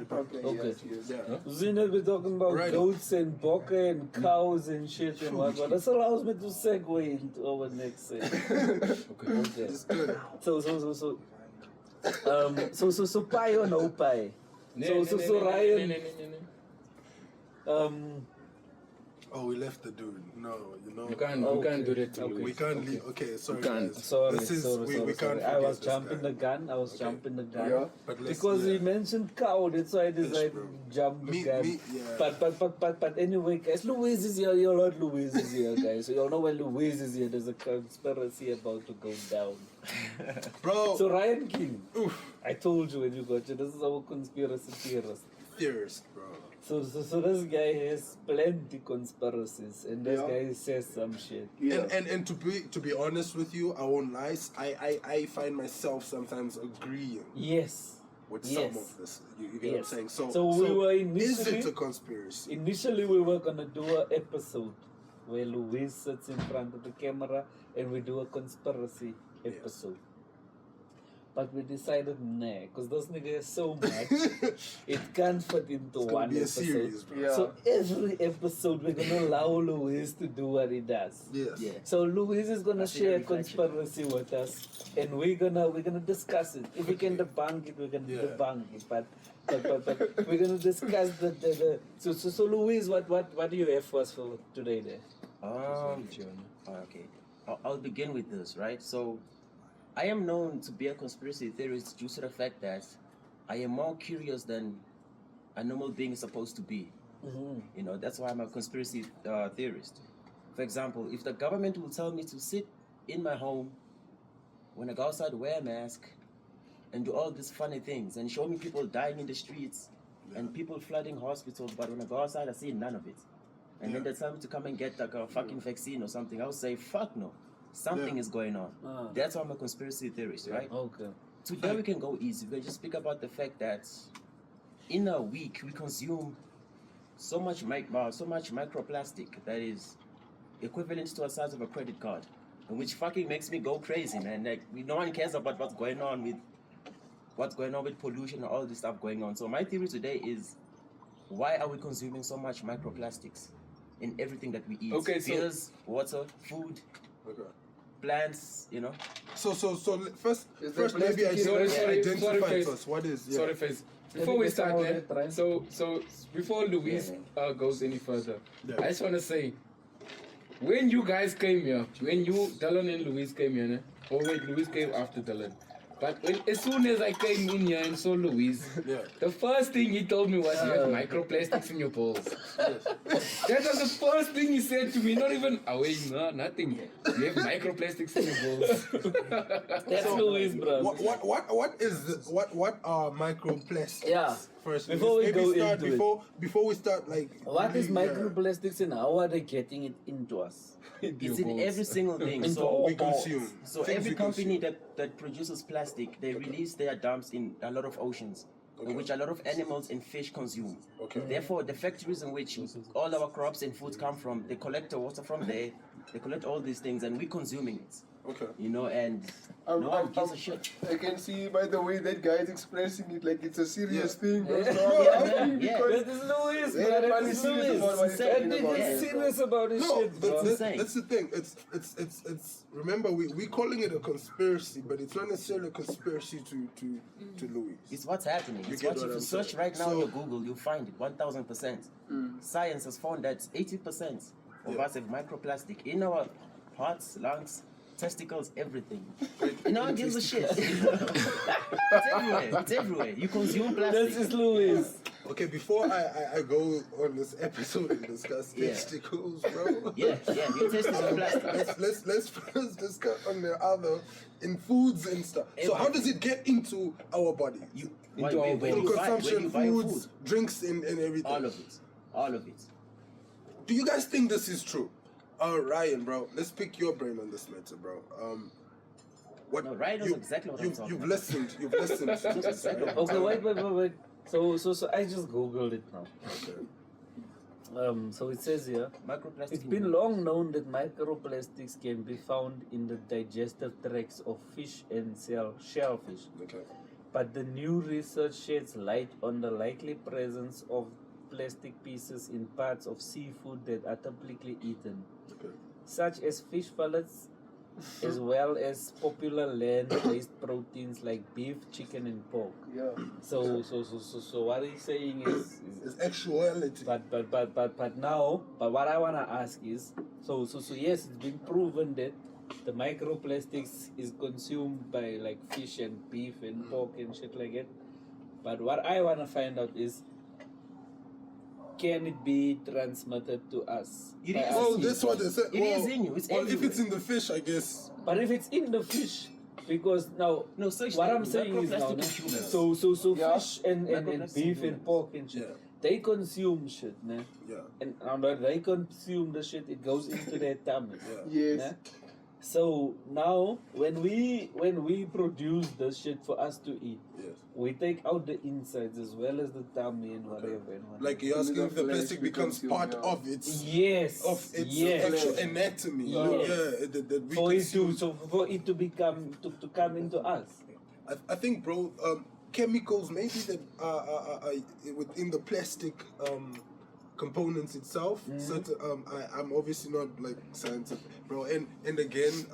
proper. Okay. Yes, yes. Yeah. Seeing that we're talking about Right. goats and bokeh and cows and shit and whatnot, this allows me to segue into our next segment. Okay. It's good. So pie or no pie? So Ryan, Oh, we left the dude. No, You can't do that to Okay. Louis. We can't leave. Okay, sorry. can't. Guys. sorry, This is, sorry, we sorry, can't sorry. I was forget this jumping guy. the gun. I was jumping the gun. Yeah. But let's- Because yeah. he mentioned cow, that's why I decided bro. to jump the Me- gun. yeah. But anyway, guys, Louise is here. You heard Louise is here, guys. So you all know when Louise is here, there's a conspiracy about to go down. Bro, So Rion King, I told you when you got you, this is our conspiracy theorist. theorist, bro. So this guy has plenty conspiracies, and this Yeah. guy says some shit. Yeah. And to be honest with you, I won't lie. I find myself sometimes agreeing Yes. with Yes. some of this. You get what I'm Yes. saying? So we were is it initially- a conspiracy? Initially, we were gonna do an episode where Louise sits in front of the camera and we do a conspiracy episode. But we decided nah, because this nigga is so much, it can't fit into It's gonna one be a episode. series, bro. Yeah. So every episode we're gonna allow Louise to do what he does. Yes. Yeah. So Louise is gonna That's share a the reflection. conspiracy with us, and we're gonna discuss it. If we can debunk it, we're gonna Yeah. debunk it. But we're gonna discuss the so Louise, what do you have for us for today there? Okay. I'll begin with this, right? So, I am known to be a conspiracy theorist due to the fact that I am more curious than a normal being is supposed to be. You know, that's why I'm a conspiracy theorist. For example, if the government will tell me to sit in my home, when I go outside, wear a mask, and do all these funny things, and show me people dying in the streets, and people flooding hospitals, but when I go outside, I see none of it. And then they tell me to come and get like a fucking vaccine or something. I would say, fuck no. Something is going on. That's why I'm a conspiracy theorist, right? Okay. Today we can go easy. We can just speak about the fact that in a week we consume so much microplastic that is equivalent to the size of a credit card, and which fucking makes me go crazy, man. Like no one cares about what's going on with pollution and all this stuff going on. So my theory today is, why are we consuming so much microplastics in everything that we eat? Okay, so- Beers, water, food, Okay. plants, you know. So first Is there maybe plastic in Sorry, identify Face. first. What is? Yeah. Sorry, Face. Let Before me we get some start of there, it, Ryan. so before Louise goes any further, Yeah. I just want to say, when you guys came here, when you, Dylan and Louise came here, oh wait, Louise came after Dylan. But as soon as I came in here and saw Louise, Yeah. the first thing he told me was, you have microplastics in your balls. That was the first thing he said to me, not even, nothing. You have microplastics in your balls. That's Louis, bro. What are microplastics? Yeah. First, Before we go start, into it. before we start, like, What is really, microplastics and how are they getting it into us? It's in every single thing. Into So, we consume. so Things every we company that produces plastic, they release their dumps in a lot of oceans, which a lot of animals and fish consume. Okay. Therefore, the factories in which all our crops and foods come from, they collect the water from there, they collect all these things, and we're consuming it. Okay. You know, and no one gives a shit. I can see by the way that guy is expressing it like it's a serious thing, bro. Yeah. So I'm asking Yeah. because That is Louis, Yeah, bro. man, That he's is serious Louis. about what he's That talking nigga about. is Yeah. serious about his No, shit, bro. that's the thing. It's. Remember, we calling it a conspiracy, but it's not necessarily a conspiracy to Louis. It's what's happening. You It's get what what if you I'm search saying? right now So- on Google, you'll find it 1000%. Science has found that 80% of Yeah. us have microplastic in our hearts, lungs, testicles, everything. And no one gives a shit. It's everywhere. It's everywhere. You consume This plastic. is Louis. Okay, before I go on this episode and discuss Yeah. testicles, bro. Yeah, your testicles are plastic. Let's first discuss on the other in foods and stuff. So how does it get into our bodies? Why- Into our where Through do you buy- where do consumption, you buy your foods, food? drinks, and everything. All of it. All of it. Do you guys think this is true? Ryan, bro, let's pick your brain on this matter, bro. What No, Ryan knows exactly what I'm talking you've about. listened. You've listened. Knows exactly what I'm Okay, wait. So I just googled it now. So it says here, Microplastic. it's been long known that microplastics can be found in the digestive tracts of fish and shellfish. Okay. But the new research sheds light on the likely presence of plastic pieces in parts of seafood that are typically eaten, Okay. such as fish fillets, as well as popular land-based proteins like beef, chicken, and pork. yeah. So what he's saying is It's actuality. but what I wanna ask is, so yes, it's been proven that the microplastics is consumed by like fish and beef and pork and shit like that. But what I wanna find out is, can it be transmitted to us? It by is. us Well, people? that's what they said. It is in you, it's well, if everywhere. it's in the fish, I guess. But if it's in the fish, because now No, search what the I'm saying is now, microplastic no? in humans. so Yeah. fish and Microplastic beef in and humans. pork and shit, Yeah. they consume shit, né? Yeah. And when they consume the shit, it goes into their tummies. Yes. né? So now when we produce the shit for us to eat, Yes. we take out the insides as well as the tummy and whatever. And whatever. Like you're asking if the flesh plastic we becomes consume, part yeah. of its yes, yes. actual anatomy. You know? Yes. Yeah. That we For it consume. for it to become to come into us. I think, bro, chemicals maybe that are within the plastic components itself. Certain, I'm obviously not like scientific, bro. And again,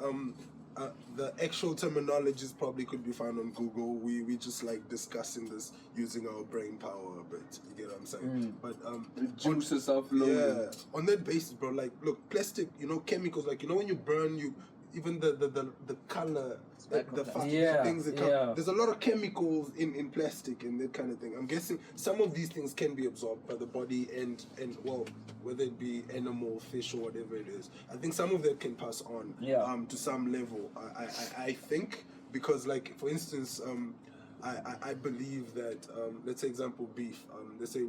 the actual terminologies probably could be found on Google. We just like discussing this using our brain power a bit. You get what I'm saying? But The juices of love. yeah, on that basis, bro. Like, look, plastic. You know, chemicals. Like, you know, when you burn, even the color, the Yeah, things that come. yeah. There's a lot of chemicals in plastic and that kind of thing. I'm guessing some of these things can be absorbed by the body and well, whether it be animal, fish, or whatever it is. I think some of that can pass on. Yeah. To some level. I think because, like, for instance, I believe that let's say example beef. Let's say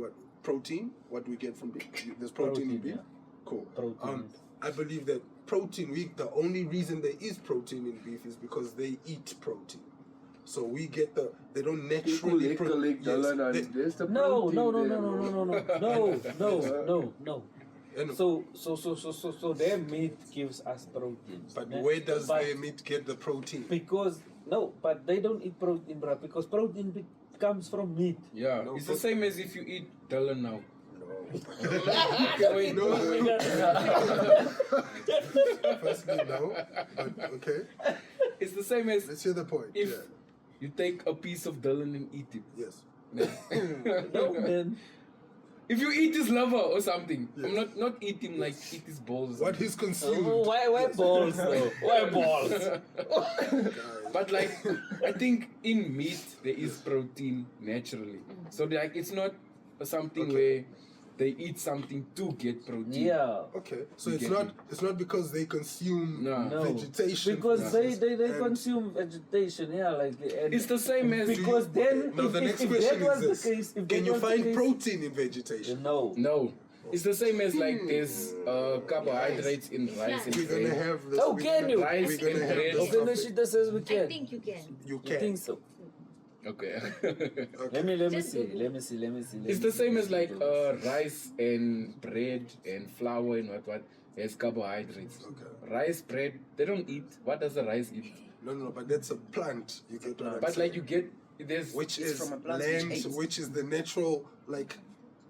protein. What we get from beef. There's protein in Protein, beef. yeah. Cool. Protein. I believe that protein, the only reason there is protein in beef is because they eat protein. So we get they don't naturally There's the No, protein no, there, and- So their meat gives us protein. but né? where does But their meat get the protein? Because but they don't eat protein, bro. Because protein comes from meat. Yeah, No, it's the but- same as if you eat Dylan now. Okay, wait, no. Firstly, no. But okay, It's the same as let's hear the point. if Yeah. you take a piece of Dylan and eat it. Yes. No, man. if you eat his liver or something, Yes. I'm not eat him like eat his balls. What he's consumed. Oh, why balls though? Why balls? But like, I think in meat there is protein naturally. So like, it's not something where they eat something to get protein. Yeah. Okay, so You it's get not me. it's not because they consume No. vegetation. Because for they instance, and- consume vegetation, yeah, like and It's the same as because then Now the next if question that was is the this: case, if can that you was the find case, protein in vegetation? No. no. It's the same as like there's carbohydrates in rice and We're gonna bread. have this. Oh, we're can gonna- you? Rice We're gonna and have bread. this Okay, topic. Nishida says we I can. think you can. You You can. think so? Okay. Let me Just see. Google. Let me see. It's the same as like rice and bread and flour and what has carbohydrates. Okay. Rice, bread, they don't eat. What does the rice eat? No, but that's a plant. You get what I'm But saying? like you get there's which It's is from a plant land, which eats. which is the natural, like,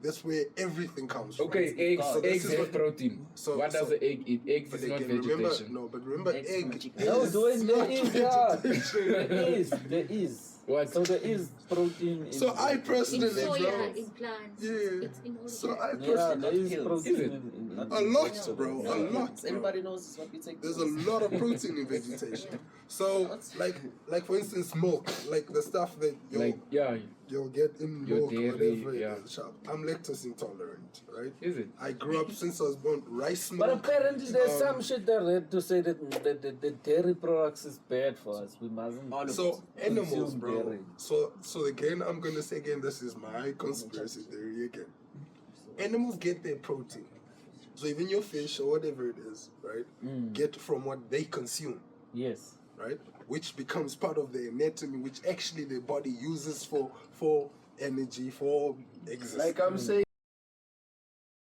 that's where everything comes from. okay, eggs. So this Eggs is have what- protein. so- What does so- the egg eat? Eggs But is not again, remember, vegetation. but remember, Eggs from a egg. chicken. No, is doing there not is, yeah. vegetation. There is. What? So there is protein. In So I In personally, soya, bro, in plants, Yeah. it's in all of so that. I Yeah, personally, there is Not protein. Is it? in a lot, vegetables. bro, a lot. bro. Everybody knows what we take. There's a lot of protein in vegetation. So, like for instance, milk, like the stuff that you'll get in Your milk, dairy, whatever yeah. it is. I'm lactose intolerant, right? Is it? I grew up since I was born rice milk. But apparently there's um, some shit that read to say that the dairy products is bad for us. We mustn't. All of So animals, consume bro. dairy. So again, I'm gonna say again, this is my conspiracy theory again. Animals get their protein. So even your fish or whatever it is, right, get from what they consume, Yes. right, which becomes part of their anatomy, which actually their body uses for energy, for existence. Like I'm saying.